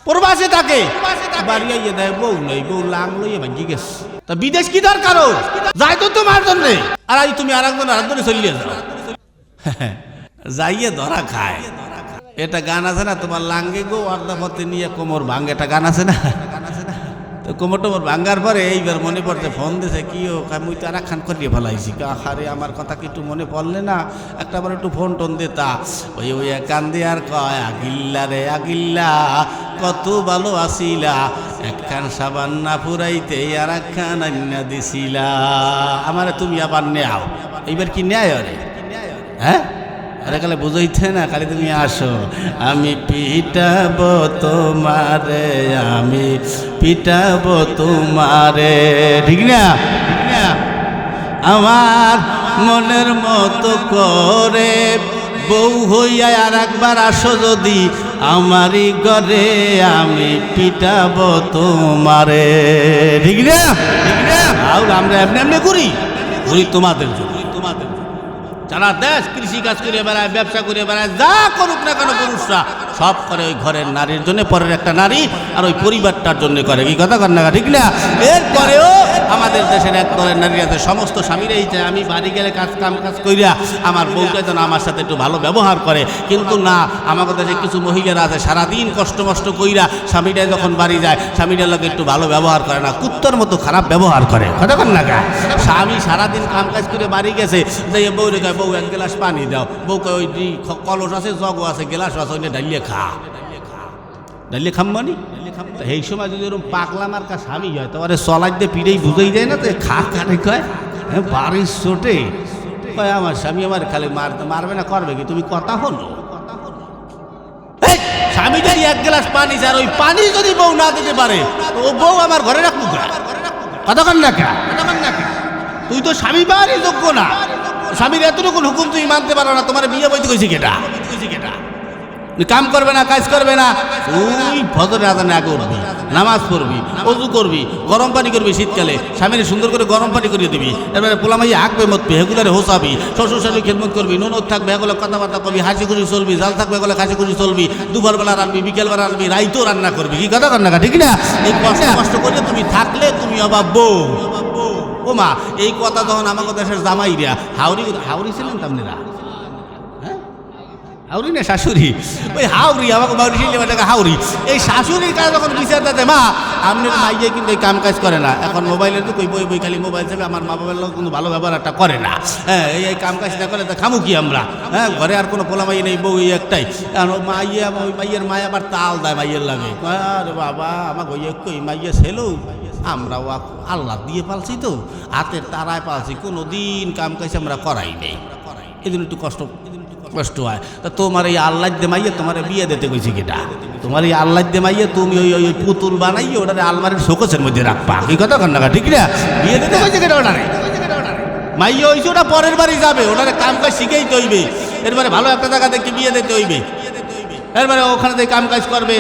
প্রবাসে থাকে, বাড়ি আইয়ে দেয় বউ নেই, বউ লাং লইয়ে ভাঙ্গি গেছে। তা বিদেশ কি দরকার, যাই তো তোমার জন্য। আর আজ তুমি আরেকজনে চলিয়ে যাও, যাইয়ে ধরা খায়। এটা গান আছে না, তোমার লাঙ্গে গো অর্ধাপথে নিয়ে কোমর ভাঙ, এটা গান আছে না। তো কোমর টোমর ভাঙ্গার পরে এইবার মনে পড়ছে, ফোন দিছে কি ও মুই তো আর খান করিয়ে ফেলাইছি। আরে আমার কথা কি একটু মনে পড়লে না, একটা বার একটু ফোন টোন দিতা। ওই ওই কান্দে আর কয়, আগিল্লা রে আগিল্লা কত ভালো আসিলা, একখান সাবান না ফুরাইতে আর একখান আন্না দিছিলা। আমারে তুমি আবার নেও, এইবার কি নেয় রে? হ্যাঁ, আরে কালে বুঝাইতে না, খালি তুমি আসো। আমি পিটাবো তোমারে, আমি পিটাবো তোমারে, ঠিক না? আমার মনের মতো করে বউ হইয়া আর একবার আসো যদি আমারই ঘরে, আমি পিটাবো তোমারে, ঠিক না? আমরা এমনি এমনি করি তোমাদের জন্য। যারা দেশ কৃষি কাজ করে বেড়ায়, ব্যবসা করে বেড়ায়, যা করুক না কেন পুরুষরা সব করে ওই ঘরের নারীর জন্য, পরের একটা নারী আর ওই পরিবারটার জন্য করে। কি কথা কর না, ঠিক না? এরপরেও আমাদের দেশের এক দলের নারী আছে, সমস্ত স্বামীরাই চায় আমি বাড়ি গেলে কাজ কইরা আমার বউটা যেন আমার সাথে একটু ভালো ব্যবহার করে। কিন্তু না, আমাদের দেশে কিছু মহিলারা আছে সারাদিন কষ্ট মষ্ট কইরা স্বামীটাই যখন বাড়ি যায় স্বামীটার লোক একটু ভালো ব্যবহার করে না, কুত্তর মতো খারাপ ব্যবহার করে। কথা কর না, স্বামী সারাদিন কাজ করে বাড়ি গেছে, যে বউ রেখে বউ এক গ্লাস পানি দাও, বউকে ওই কলস আছে, জগ আছে, গ্লাস আছে, ওই ডালিয়ে খা, ডালিয়ে খাম্বানি। এই সময় যদি ওরকম পাকলা মার্কা স্বামী হয়, তোমার চলাই দিয়ে পিড়েই বুঝেই যায় না, তো খা কানে কয় বাড়ির চোটে কয় আমার স্বামী আমার খালি মারবে না, করবে কি? তুমি কথা হলো স্বামী যাই এক গ্লাস পানি, আর ওই পানি যদি বউ না দিতে পারে তো ও বউ আমার ঘরে রাখবো। কথা কন না কে? তুই তো স্বামী পাওয়ারই যোগ্য না, স্বামীর এতটুকু হুকুম তুমি মানতে পারো না, তোমার বিয়ে বইতে কইছি কেটা? কাম করবে না, কাজ করবে না, তুই ফজরের আজানে আগে উঠবি, নামাজ পড়বি, অজু করবি, গরম পানি করবি, শীতকালে স্বামীর সুন্দর করে গরম পানি করিয়ে দিবি, এরপরে পোলামাইয়া হাঁকবে মতবি, হেগুলারে হোসাবি, শ্বশুর শাশুড়ি খেদমত করবি, ননদ থাকবে এগুলো কথাবার্তা করবি, হাসি খুশি চলবি, জাল থাকবে এগুলো হাসি খুশি চলবি, দুপুরবেলা রান্নবি, বিকেলবেলা রান্নবি, রাইতেও রান্না করবি। কি কথা কর না, ঠিক না? এই কষ্ট করে তুমি থাকলে তুমি অবাব বউ। ও মা, এই কথা যখন আমাকে দেশের জামাইরা হাওড়ি ছিলেন তো আপনারা, হাউরি না শাশুড়ি, ওই হাউরি আমাকে হাউরি, এই শাশুড়ির কাজ যখন বিচার দিতে, মা আপনার মাইয়ে কিন্তু এই কাম কাজ করে না, এখন মোবাইলের তো কই বই বই খালি মোবাইল যাবে, আমার মা বাবার লোক কিন্তু ভালো ব্যবহারটা করে না। হ্যাঁ, এই কাম কাজ না করে তা খামু কি আমরা? হ্যাঁ, ঘরে আর কোনো পোলা মাইয়ে নেই, বউ এই একটাই। আর মাইয়ে ওই মাইয়ের মায় আবার তাল দেয় মাইয়ের লাগে, আরে বাবা আমাকে ওই একই মাইয়ে ছেলো, আমরা আল্লাহ দিয়ে পালছি তো, হাতের তারায় পালছি, কোনো দিন কাম কাজ আমরা করাই নেই, এই জন্য একটু কষ্ট হয়। তা তোমার এই আল্লাহ দে মাইয়ে তোমার বিয়ে দিতে কইছি কেটা? তোমার এই আল্লাহ দে মাইয়ে তুমি ওই ওই পুতুল বানাইয়ে ওটারে আলমারির শোকেসের মধ্যে রাখবা। কি কথা কর না, ঠিক না? বিয়ে দিতে কইছি কেটা? ওটারে মাইয়ে হইছে, ওটা পরের বাড়ি যাবে, ওটারে কাম কাজ শিখেই তো হইবে, এরপরে ভালো একটা জায়গা দেখে বিয়ে দিতে হইবে, এরপরে ওখানে থেকে কাম কাজ করবে,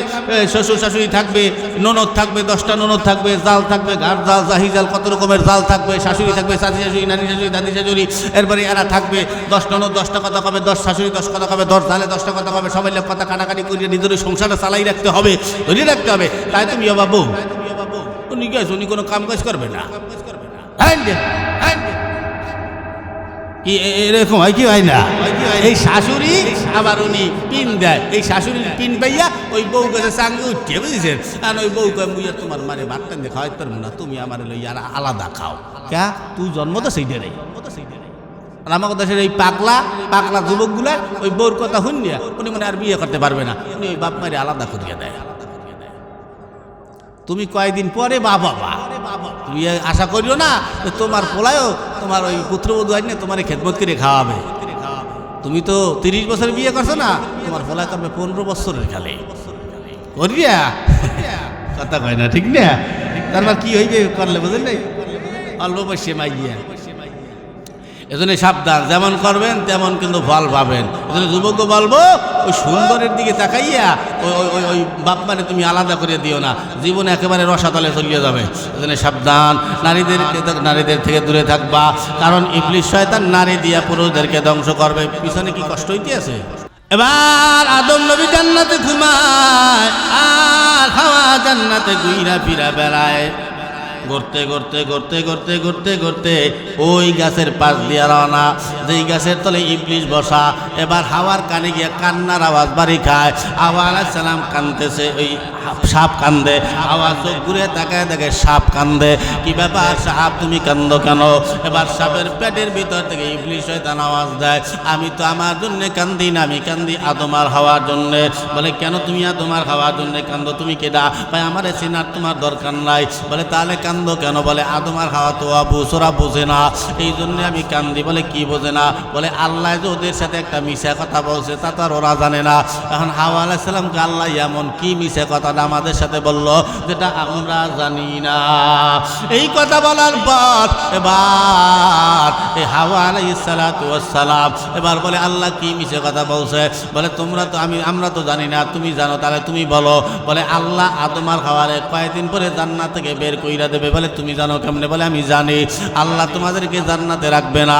শ্বশুর শাশুড়ি থাকবে, ননদ থাকবে, 10টা ননদ থাকবে, জাল থাকবে, ঘাট জাল, জাহি জাল, কত রকমের জাল থাকবে, শাশুড়ি থাকবে, চাচি শাশুড়ি, নানি শাশুড়ি, দাদি শাশুড়ি, এরপরে এরা থাকবে, 10 ননদ 10টা কথা কবে, 10 শাশুড়ি 10 কথা কবে, 10 জালে 10টা কথা কবে, সবাই লোক কথা কাটাকাটি করিয়ে নিজের সংসারটা চালাই রাখতে হবে, ধরিয়ে রাখতে হবে। তাই তুমি বাবু উনি গেছে, উনি কোনো কাম কাজ করবে না, কি এরকম হয় কি হয় না? এই শাশুড়ি আবার উনি পিন দেয়, এই শাশুড়ির পিন পাইয়া ওই বউ গেছে চাঙ্গে উঠে, বুঝেছেন? আর ওই বউ কয় মুইয়া তোমার মারে ভাতটা দিয়ে খাওয়াইতে পারবো না, তুমি আমার লইয়া আলাদা খাও। কে? তুই জন্ম তো সেই দেয়। আর আমাকে দেশের এই পাগলা যুবকগুলা ওই বউর কথা শুনিয়া উনি মানে আর বিয়ে করতে পারবে না, উনি ওই বাপ মারে আলাদা করিয়া দেয়। তুমি কয়েকদিন পরে বাবা তুমি আশা করিও না তোমার পোলায়ও তোমার ওই পুত্রবধূ আইনে তোমার খেদমত করে খাওয়াবে। তুমি তো 30 বছর বিয়ে করছো না, তোমার পোলায় করবে 15 বছরের খেলে করিয়া। কথা কয় না, ঠিক না? তারপর কি হইবে করলে, বুঝলেন নাই? অল্প বয়সে মাইয়া, এজন্য সাবধান, যেমন করবেন তেমন কিন্তু ফল পাবেন। এজন্য যুবককে বলবো ওই সুন্দরের দিকে তাকাইয়া ওই ওই বাপ মানে তুমি আলাদা করে দিও না, জীবনে একেবারে রসাতলে চলিয়ে যাবে। এজন্য সাবধান, নারীদের থেকে দূরে থাকবা, কারণ ইবলিস শয়তান নারী দিয়া পুরুষদেরকে ধ্বংস করবে। পিছনে কি কষ্ট হইতে আছে? এবার আদম নবী জান্নাতে ঘুমায়, আর জান্নাতে ঘুইরা ফিরা বেড়ায়। ঘুরতে ঘুরতে ঘুরতে ঘুরতে ঘুরতে ঘুরতে ওই গাছের পাশ দিয়া রওনা, যেই গাছের তলে ইবলিশ বসা। এবার হাওয়ার কানে গিয়া কান্নার আওয়াজ বাড়ি খায়। হাওয়া আলাইহিস সালাম কানতেছে, ওই সাপ কান্দে। হাওয়া চোখ ঘুরে তাকায় দেখে সাপ কান্দে। কি ব্যাপার সাপ, তুমি কান্দো কেন? এবার সাপের পেটের ভিতর থেকে ইবলিশ শয়তান আওয়াজ দেয়, আমি তো আমার জন্য কান্দি না, আমি কান্দি আদম আর হাওয়ার জন্যে। বলে কেন তুমি আদম আর হাওয়ার জন্য কান্দো? তুমি কেডা? ভাই আমার চেনার তোমার দরকার নাই। বলে তাহলে কান্দো কেন? বলে আদম আর হাওয়া তো ওরা বোঝে না, এই জন্য আমি কান্দি। বলে কি বোঝে না? বলে আল্লাহ যে ওদের সাথে একটা মিশা কথা বলছে তা তো আর ওরা জানে না। এখন হাওয়া আলাইহিস সালামকে আল্লাহ এমন কি মিশা কথাটা আমাদের সাথে বলল যেটা আমরা জানি না। এই কথা বলার পর এবার এই হাওয়া আলাইহিস সালাতু ওয়াস সালাম এবার বলে আল্লাহ কি মিশা কথা বলছে? বলে আমরা তো জানি না, তুমি জানো, তাহলে তুমি বলো। বলে আল্লাহ আদম আর হাওয়ারে কয়েকদিন পরে জান্নাত থেকে বের কইরা দেবে। বলে তুমি জানো কেমনে? বলে আমি জানি, আল্লাহ তোমাদেরকে জান্নাতে রাখবে না।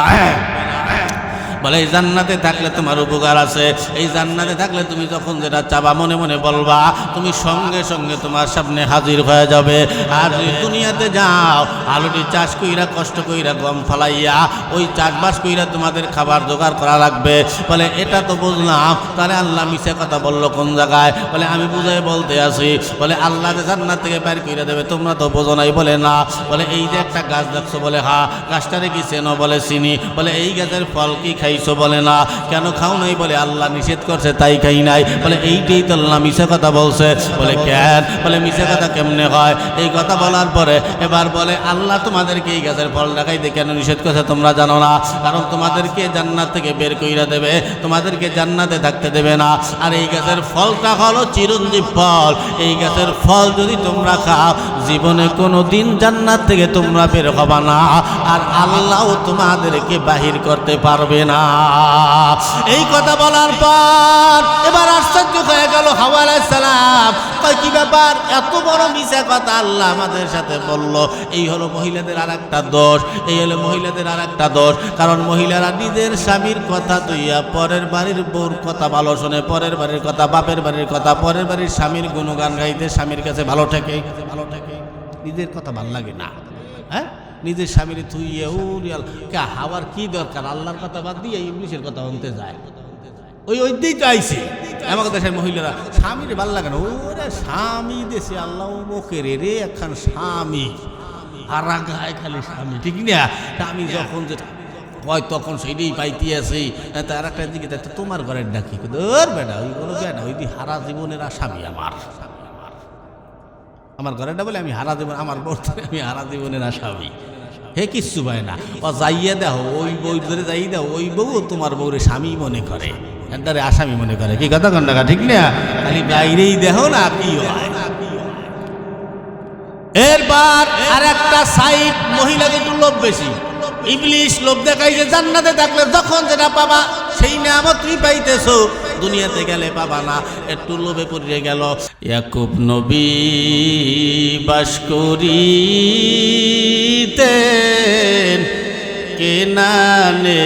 বলে এই জান্নাতে থাকলে তোমার উপকার আছে, এই জান্নাতে থাকলে তুমি যখন যেটা চাবা মনে মনে বলবা, তুমি সঙ্গে সঙ্গে তোমার সামনে হাজির হয়ে যাবে। আর যদি দুনিয়াতে যাও, আলুটি চাষ কইরা কষ্ট কইরা গম ফালাইয়া ওই চাষবাস কইরা তোমাদের খাবার জোগাড় করা লাগবে। বলে এটা তো বুঝলাম, তাহলে আল্লাহ মিশা কথা বললো কোন জায়গায়? বলে আমি বুঝাই বলতে আসি। বলে আল্লাহ যে জান্নাত থেকে বের কইরা দেবে তোমরা তো বোঝো নাই। বলে না। বলে এই যে একটা গাছ দেখছো? বলে হ্যাঁ। গাছটারে কি চেনো? বলে চিনি। বলে এই গাছের ফল কি খাইছো? বলে না। কেন খাও নাই? বলে আল্লাহ নিষেধ করছে তাই খাই নাই। বলে এইটাই তো আল্লাহ মিশা কথা বলছে। বলে কেন? বলে মিশা কথা কেমনে হয়? এই কথা বলার পরে এবার বলে আল্লাহ তোমাদেরকে এই গাছের ফল দেখাইতে কেন নিষেধ করছে তোমরা জানো না? কারণ তোমাদেরকে জান্নাত থেকে বের কইরা দেবে, তোমাদেরকে জান্নাতে থাকতে দেবে না। আর এই গাছের ফলটা হলো চিরঞ্জীব ফল। এই গাছের ফল যদি তোমরা খাও, জীবনে কোনো দিন জান্নাত থেকে তোমরা বের হবা না, আর আল্লাহ তোমাদেরকে বাহির করতে পারবে না। এই কথা বলার পর এবার আশ্চর্য হয়ে গেল হাওয়া আলাইহিস সালাম। কয় কি ব্যাপার, এত বড় মিশা কথা আল্লাহ আমাদের সাথে বলল? এই হলো মহিলাদের আর একটা দোষ, এই হলো মহিলাদের আর একটা দোষ। কারণ মহিলারা নিজের স্বামীর কথা তুইয়া পরের বাড়ির বউর কথা ভালো শোনে, পরের বাড়ির কথা, বাপের বাড়ির কথা, পরের বাড়ির স্বামীর গুণগান গাইতে স্বামীর কাছে ভালো থাকে, নিজের কথা ভাল লাগে না। হ্যাঁ, নিজের স্বামীর থুইয়ে উড়িয়াল কে হাওয়ার কি দরকার? আল্লাহর কথা বাদ দিয়ে ইংলিশের কথা বলতে যায়। ওই দিয়েই তো আইসে আমাকে দেশের মহিলারা স্বামীর ভাল লাগে না। ওরে স্বামী দেশে আল্লাহ মুখের রে একখান স্বামী, হারা গায়ে খালি স্বামী, ঠিক না? আমি যখন যেটা হয় তখন সেইটাই পাইতে আসি। তার একটা দিকে তোমার ঘরের ডাকি ওর বেটা, ওইগুলো বেটা ওই হারা জীবনের আসামি আমার ঘরেরটা বলে আমি হারা জীবন, আমার বলতে আমি হারা জীবনের আসামি। হে কিচ্ছু পায় না। ও যাইয়া দেখো, ওই বউ ধরে যাই দাও, ওই বউ তোমার বউরে স্বামী মনে করে, একবারে আসামি মনে করে। কি কথা কন টাকা, ঠিক না? খালি বাইরেই দেখো না কি হয়। এরপর আর একটা সাইড, মহিলাদের একটু লোভ বেশি। ইবলিশ লোভ দেখাই যে জান্নাতে থাকলে যখন যেটা পাবা সেই নিয়ামত তুমি পাইতেছো, দুনিয়াতে গেলে পাবা না। একটু লোভে পড়িয়ে গেল। ইয়াকুব নবী বাস করিতেন কেনানে,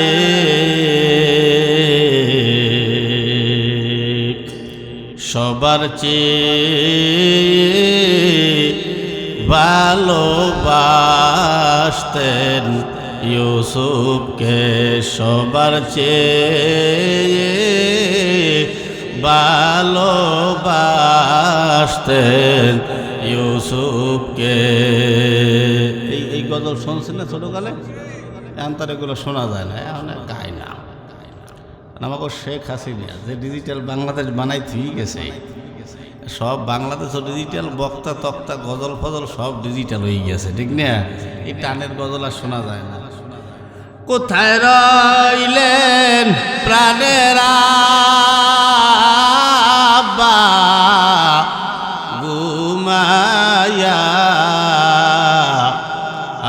সবার চেয়ে ভালোবাসতেন ইউসুফকে, সবার চেয়ে ভালোবাসতেন ইউসুফকে। এই গজল শুনছেন না ছোটকালে? এখন তার এগুলো শোনা যায় না, এখন গায় না। আমাকে শেখ হাসিনা যে ডিজিটাল বাংলাদেশ বানাই থুই গেছে, সব বাংলাদেশ ডিজিটাল, বক্তা তক্তা গজল ফজল সব ডিজিটাল হয়ে গেছে, ঠিক না? এই টানের গজল আর শোনা যায় না। কোথায় রইলেন প্রাণের আব্বা ঘুমায়া,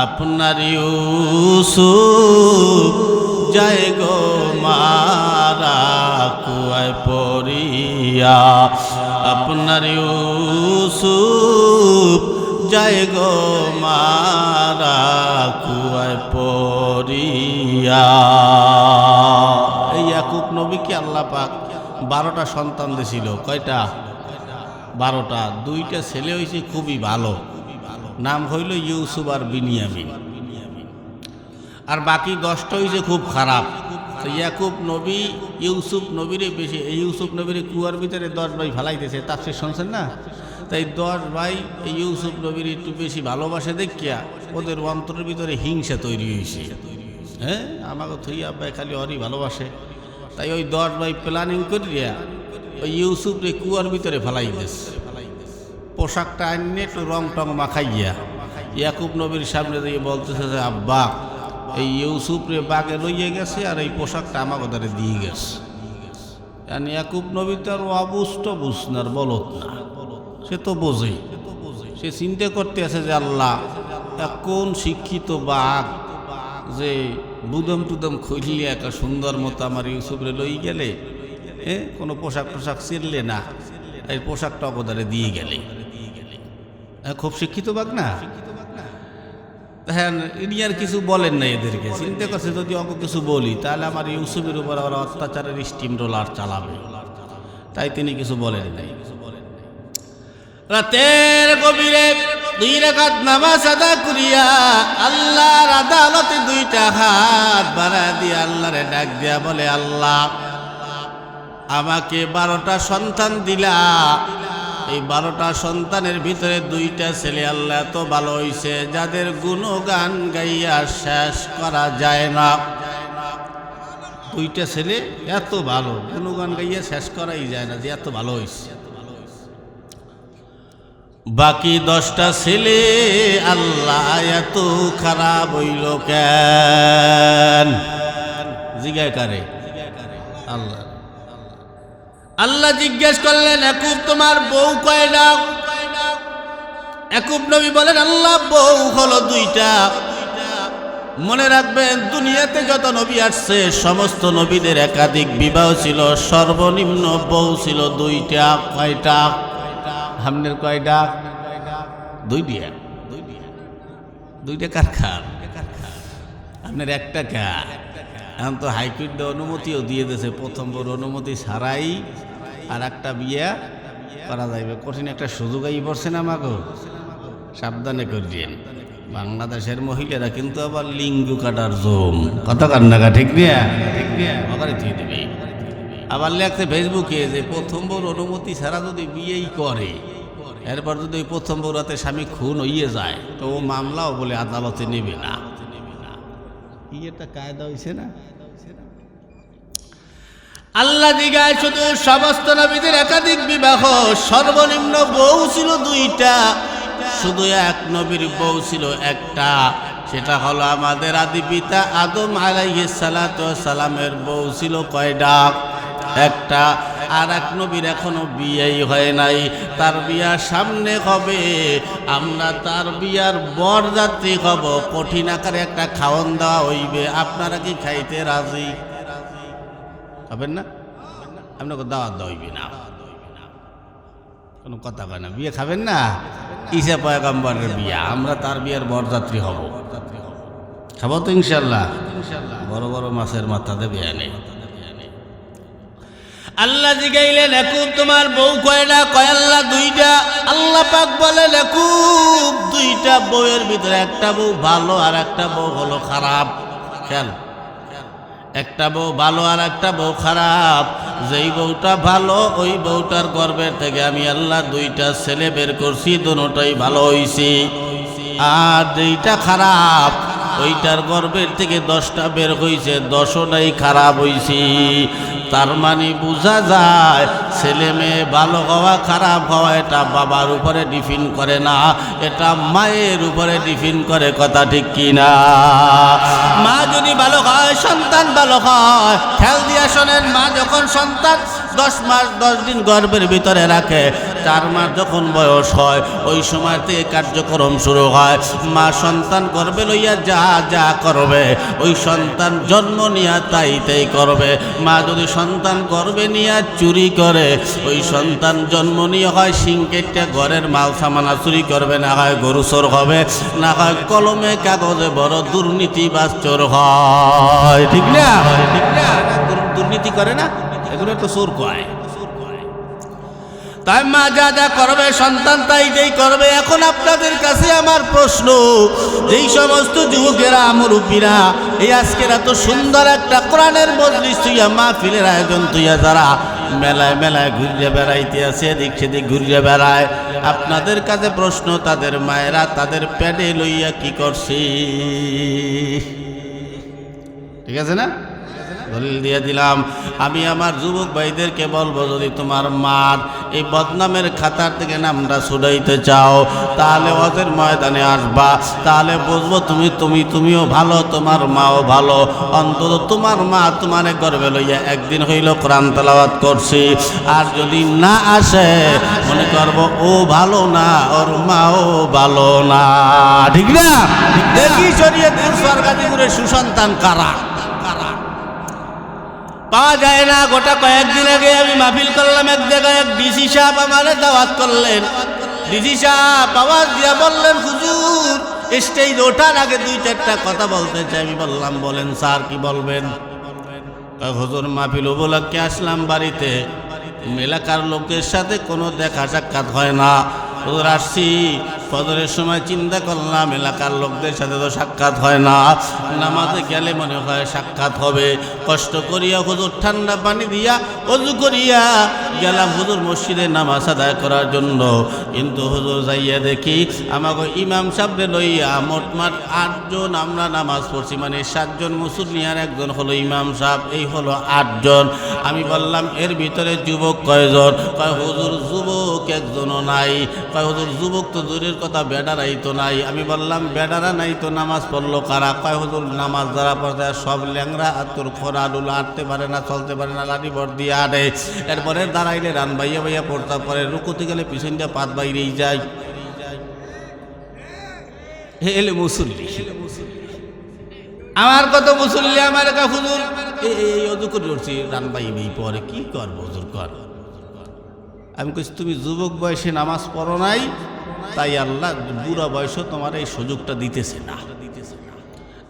আপনার ইউসুফ যায় গো মারা কুয়ায় পড়িয়া, আপনার ইউসুফ যায় গো মারা কুয়ায় পড়িয়া। এই ইয়াকুব নবীকে আল্লাহ পাক 12টা সন্তান দিয়েছিল। কয়টা? 12টা, 2টা ছেলে হয়েছে খুবই ভালো, নাম হইল ইউসুফ আর বিনিয়ামিন, আর বাকি 10টা হয়েছে খুব খারাপ। তো ইয়াকুব নবী ইউসুফ নবীরে বেশি, এই ইউসুফ নবীরে কুয়ার ভিতরে 10 ভাই ফালাইতেছে, তাফসীর শুনছেন না? তাই 10 ভাই এই ইউসুফ নবীর একটু বেশি ভালোবাসে দেখিয়া ওদের অন্তরের ভিতরে হিংসা তৈরি হয়েছে। হ্যাঁ, আমাকে থইয়া আব্বাই খালি অরি ভালোবাসে, তাই ওই 10 ভাই প্ল্যানিং করিয়া ওই ইউসুফরে কুয়ার ভিতরে ফালাইতেছে। পোশাকটা আনিয়ে একটু রং টং মাখাইয়া ইয়াকুব নবীর সামনে দিয়ে বলতেছে যে আব্বা, এই ইউসুফরে বাগে লইয়ে গেছে আর এই পোশাকটা আমাকে দ্বারে দিয়ে গেছে। ইয়াকুব নবী তো আর অবুষ্ট বুঝনার বলত না, সে তো বোঝেই, সে চিন্তা করতে আছে যে আল্লাহ কোন শিক্ষিত বাঘ যে বুদম টুদম খুলিয়ে একটা সুন্দর মতো আমার ইউসুফরে লই গেলে, কোনো পোশাক টোশাক ছিললে না, এই পোশাকটা অবদারে দিয়ে গেলে। খুব শিক্ষিত বাঘ না? হ্যাঁ, ইনি আর কিছু বলেন না, এদেরকে চিন্তা করছে যদি অল্প কিছু বলি তাহলে আমার ইউসুফের উপর ওরা অত্যাচারের স্টিম রোলার চালাবে, তাই তিনি কিছু বলেন নাই। রাতের গভীরে 2 রাকাত নামাজ আদা করিয়া আল্লাহর আদালতে 2টা হাত বাড়া দিয়ে আল্লাহরে ডাক দিয়া বলে, আল্লাহ আমাকে 12টা সন্তান দিলা, এই 12টা সন্তানের ভিতরে 2টা ছেলে আল্লাহ এত ভালো হইছে যাদের গুণগান গাইয়া শেষ করা যায় না। 2টা ছেলে এত ভালো, গুণগান গাইয়া শেষ করাই যায় না যে এত ভালো হইছে। বাকি 10টা ছেলে আল্লাহ এত খারাপ হইল কেন? জিজ্ঞাসা করে আল্লাহ। আল্লাহ জিজ্ঞেস করলেন, ইয়াকুব তোমার বউ কয়টা? ইয়াকুব নবী বলেন, আল্লাহ বউ হলো 2টা। মনে রাখবেন, দুনিয়াতে যত নবী আসছে সমস্ত নবীদের একাধিক বিবাহ ছিল, সর্বনিম্ন বউ ছিল 2টা। কয়টা? আপনার কয়টা? 2টা। 2টা কার খার? আপনার একটা কার? এখন তো হাইকোর্ট অনুমতিও দিয়ে দিয়েছে, প্রথম বড় অনুমতি ছাড়াই আর একটা বিয়ে করা যাইবে। কঠিন একটা সুযোগ আই পড়ছে না আমাকে, সাবধানে করিয়েন। বাংলাদেশের মহিলারা কিন্তু আবার লিঙ্গ কাটার জম, কথা কান্নাকা ঠিক নিয়ে ওখানে দিয়ে দেবে। আবার লেখছে ফেসবুকে যে প্রথম বড় অনুমতি ছাড়া যদি বিয়েই করে, এরপর যদি ওই প্রথম বউরাতে স্বামী খুন হইয়ে যায় তো ও মামলাও বলে আদালতে নেবে না। এটা কায়দা হয়েছে না? আল্লাহ দিগায় শুধু সমস্ত নবীদের একাধিক বিবাহ, সর্বনিম্ন বউ ছিল 2টা, শুধু এক নবীর বউ ছিল একটা, সেটা হলো আমাদের আদি পিতা আদম আলাইহিস সালাতু ওয়াস সালামের বউ ছিল কয়টা? একটা। আর এক নবীর এখনো বিয়েই হয় নাই, তার বিয়া সামনে হবে, আমরা তার বিয়ার বরযাত্রী হব, কঠিন আকারে একটা খাওয়ান দেওয়া হইবে। আপনারা কি খাইতে রাজি হবেন না? আপনাকে দাওয়াত দেওয়া হইবে না, কোনো কথা কয় না। বিয়ে খাবেন না? ঈসা পয়গম্বরের বিয়া, আমরা তার বিয়ার বরযাত্রী হব, খাবো তো ইনশাল্লাহ। বড় বড় মাছের মাথা দেবে আনে। আল্লাহ জিগাইলেন, ইয়াকুব তোমার বউ কয়টা? কয় আল্লাহ 2টা। আল্লাহ পাক বলে, ইয়াকুব 2টা বউয়ের ভিতরে একটা বউ ভালো আর একটা বউ হলো খারাপ। খেয়াল, একটা বউ ভালো আর একটা বউ খারাপ। যেই বউটা ভালো ওই বউটার গর্ভের থেকে আমি আল্লাহ 2টা ছেলে বের করছি, দুটোই ভালো হইছে। আর যেইটা খারাপ ওইটার গর্ভের থেকে 10টা বের হইছে, 10টাই খারাপ হইছে। তার মানে বোঝা যায় ছেলে মেয়ে ভালো হওয়া খারাপ হওয়া এটা বাবার উপরে ডিপেন্ড করে না, এটা মায়ের উপরে ডিপেন্ড করে। কথা ঠিক কি না? মা যদি ভালো হয় সন্তান ভালো হয়। খেয়াল দিয়া শোনেন, মা যখন সন্তান 10 মাস 10 দিন গর্ভের ভিতরে রাখে, 4 মাস যখন বয়স হয় ওই সময় থেকে কার্যক্রম শুরু হয়। মা সন্তান গর্ভে লইয়া যা যা করবে ওই সন্তান জন্ম নিয়ে তাই করবে। মা যদি সন্তান গর্ভে নিয়ে চুরি করে, ওই সন্তান জন্ম নিয়ে হয় সিংকেটটা ঘরের মাল সামানা চুরি করবে, না হয় গরু চোর হবে, না হয় কলমে কাগজে বড় দুর্নীতিবাজ চোর হয়। ঠিক না? দুর্নীতি করে না, এগুলো তো চোর কয়। তাই মা যা যা করবে সন্তান তাই যেই করবে। এখন আপনাদের কাছে আমার প্রশ্ন, যেই সমস্ত যুবকেরা মুরব্বীরা এই আজকের এত সুন্দর একটা কোরআনের মজলিস তুইয়া মাহফিলের আয়োজন তুইয়া যারা মেলায় মেলায় ঘুরিয়ে বেড়াইতে আছে, এদিক সেদিক ঘুরিয়ে বেড়ায়, আপনাদের কাছে প্রশ্ন, তাদের মায়েরা তাদের পেটে লইয়া কি করছে? ঠিক আছে না? দলিল দিয়ে দিলাম। আমি আমার যুবক ভাইদেরকে বলবো, যদি তোমার মার এই বদনামের খাতার থেকে নামটা ছুটাইতে চাও, তাহলে ওদের ময়দানে আসবা, তাহলে বুঝবো তুমিও ভালো, তোমার মাও ভালো। অন্তত তোমার মা তোমার গর্বে লইয়া একদিন হইল কোরআন তেলাওয়াত করছি। আর যদি না আসে, মনে করবো ও ভালো না, ওর মাও ভালো না। ঠিক না? দেখি শরীয়তের সরকারিপুরের সুসন্তান কারা পাওয়া যায় না। গোটা কয়েকদিন আগে আমি মাহফিল করলাম এক জায়গায়, এক ডিসি সাহেব আমার দাওয়াত করলেন। ডিসি সাহেব আওয়াজ দিয়া বললেন, হুজুর স্টেজ ওঠার আগে 2-4টা কথা বলতে চাই। আমি বললাম, বলেন স্যার, কি বলবেন? হুজুর মাহফিল উপলক্ষে আসলাম বাড়িতে, এলাকার লোকের সাথে কোনো দেখা সাক্ষাৎ হয় না। হুজুর আসছি, ফজরের সময় চিন্তা করলাম এলাকার লোকদের সাথে তো সাক্ষাৎ হয় না, নামাজে গেলে মনে হয় সাক্ষাৎ হবে। কষ্ট করিয়া হুজুর ঠান্ডা পানি দিয়া অজু করিয়া গেলাম হুজুর মসজিদে নামাজ আদায় করার জন্য। কিন্তু হুজুর যাইয়া দেখি আমাকে ইমাম সাহেবরে লইয়া মোটমাট 8 জন আমরা নামাজ পড়ছি, মানে 7 জন মুসল্লি আর একজন হলো ইমাম সাহেব, এই হলো 8 জন। আমি বললাম, এর ভিতরে যুবক কয়জন? কয় হুজুর যুবক একজনও নাই। কয় হুজুর যুবক তো দূরের কথা, বেডারাই তো নাই। আমি বললাম, বেডারা নাই তো নামাজ পড়লো কারা? কয় হুজুর নামাজ যারা পড়তে সব ল্যাংরা, আর তোর খোরাডুল আটতে পারে না, চলতে পারে না, লাঠি ভর দিয়ে আটে। এরপরে দাঁড়াইলে রান বাইয়া বাইয়া পড়তে পারে, রুকুতে গেলে পিছন দিয়ে পাত বাইরেই যায়। এলে মুসল্লি, আমার কত মুসল্লি আমার কা হুজুর এই অজু করে উঠছি, রান বাইবেই পরে, কি করবো হুজুর কর। আমি কইছি, তুমি যুবক বয়সে নামাজ পড়ো নাই, তাই আল্লাহ বুড়া বয়সে তোমার এই সুযোগটা দিতেছে না।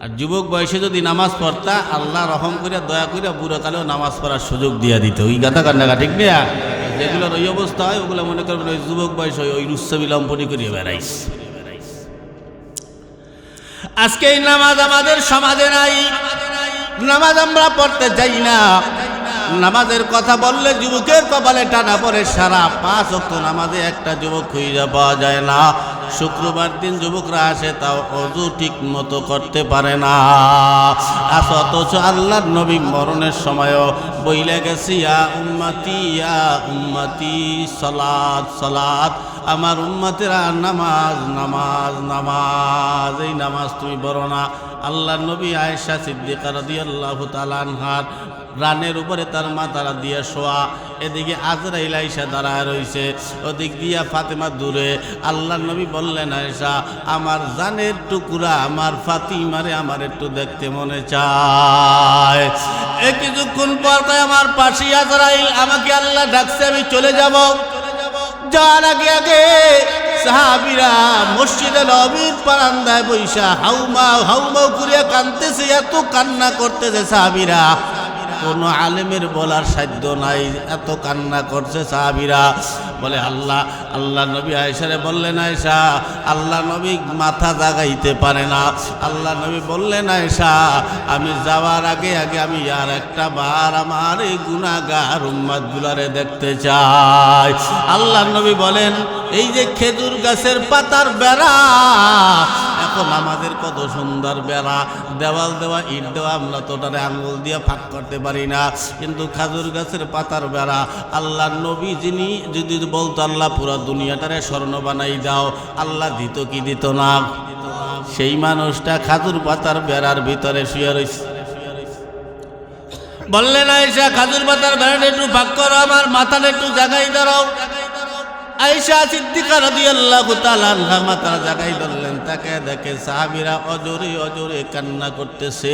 আর যুবক বয়সে যদি নামাজ পড়তা, আল্লাহ রহম করিয়া দয়া করিয়া বুড়া কালেও নামাজ পড়ার সুযোগ দিয়া দিত। ওই গাথা কান্নাগা ঠিক না? যেগুলোর ওই অবস্থা হয়, ওগুলো মনে করবেন ওই যুবক বয়স ওই রুচ্ছা বিলম্বনী করিয়া বেড়াইস। আজকে এই নামাজ আমাদের সমাজে নাই, নামাজ আমরা পড়তে যাই না। নামাজের কথা বললে যুবকের কপালে টানা পড়ে। সারা 5 ওয়াক্ত নামাজে একটা যুবক খুঁজে পাওয়া যায় না। শুক্রবার দিন যুবকরা আসে, তাও অজু ঠিক মতো করতে পারে না। অথচ আল্লাহর নবী মরণের সময়ও বইলে গেছি, ইয়া উম্মতি সালাত সালাত, আমার উম্মতেরা নামাজ নামাজ নামাজ। এই নামাজ তুমি পড়ো না। আল্লাহর নবী আয়েশা সিদ্দিকা রাদিয়াল্লাহু তাআলা আনহার রানের উপরে তার মাথারা দিয়ে শোয়া, এদিকে আজরাইল আয়েশা দাঁড়ায় রইছে, ওদিক দিয়া ফাতেমা দূরে। আল্লাহর নবী বললেন, আয়েশা আমার জানের টুকরা আমার ফাতিমারে আমার একটু দেখতে মনে চায়। কিছুক্ষণ পর আমার পাশে আজরাইল, আমাকে আল্লাহ ডাকছে, আমি চলে যাব। যাওয়ার আগে আগে সাহাবীরা মসজিদে নববীর বারান্দায় বইসা হাউমাউ হাউমাউ করিয়া কাঁদতেছে, এত কান্না করতেছে সাহাবীরা, কোনো আলেমের বলার সাধ্য নাই, এত কান্না করছে সাহাবীরা। বলে আল্লাহ নবী আয়েশারে বললেন, আয়েশা আল্লাহ নবী মাথা জাগাইতে পারে না। আল্লাহ নবী বললেন, আয়েশা আমি যাওয়ার আগে আগে আমি আর একটা বার আমার এই গুনাহগার উম্মতগুলারে দেখতে চাই। আল্লাহ নবী বলেন, এই যে খেজুর গাছের পাতার বেড়া, এখন আমাদের কত সুন্দর বেড়া, দেওয়াল দেওয়া, ইট দেওয়া, আমরা তো ওটারে আঙুল দিয়ে ফাঁক করতে পারি না, কিন্তু খেজুর গাছের পাতার বেড়া আল্লাহ নবী যিনি যদি বলতো আল্লাহ পুরো দুনিয়াটারে স্বর্ণ বানাই দাও, আল্লাহ দিত কি দিত না? সেই মানুষটা খেজুর পাতার বেড়ার ভিতরে শুয়ে রয়েছে। বললেন, আয়েশা খেজুর পাতার বেড়াটা একটু ফাঁক করো, আমার মাথাটা একটু জাগাই দাঁড়াও। আয়েশা সিদ্দিকা রাদিয়াল্লাহু তাআলা আনহা মাথা জাগাই ধরলেন, তাকে দেখে সাহাবীরা অজরে অজরে কান্না করতেছে।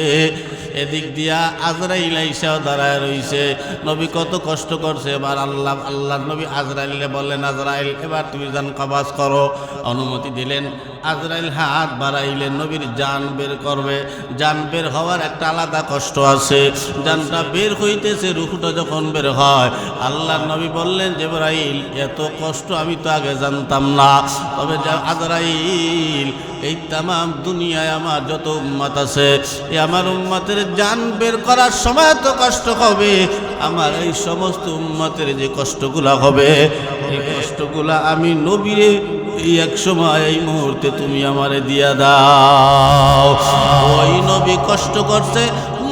এদিক দিয়া আজরাইল আইসা দাঁড়ায় রইছে। নবী কত কষ্ট করছে। এবার আল্লাহর নবী আজরাইলে বললেন, আজরাইল এবার তুমি জান কবাজ করো। অনুমতি দিলেন। আজরাইল হাত বাড়াইলেন, নবীর জান বের করবে। জান বের হওয়ার একটা আলাদা কষ্ট আছে। জানটা বের হইতেছে, রূহটা যখন বের হয়, আল্লাহর নবী বললেন, জিবরাইল এত কষ্ট আমি তো আগে জানতাম না। তবে আজরাইল, এই তামাম দুনিয়ায় আমার যত উম্মত আছে, এই আমার উম্মতের জান বের করার সময় তো কষ্ট হবে, আমার এই সমস্ত উম্মতের যে কষ্টগুলা হবে, এই কষ্টগুলা আমি নবীরে এই এক সময় এই মুহূর্তে তুমি আমারে দিয়া দাও। ওই নবী কষ্ট করছে,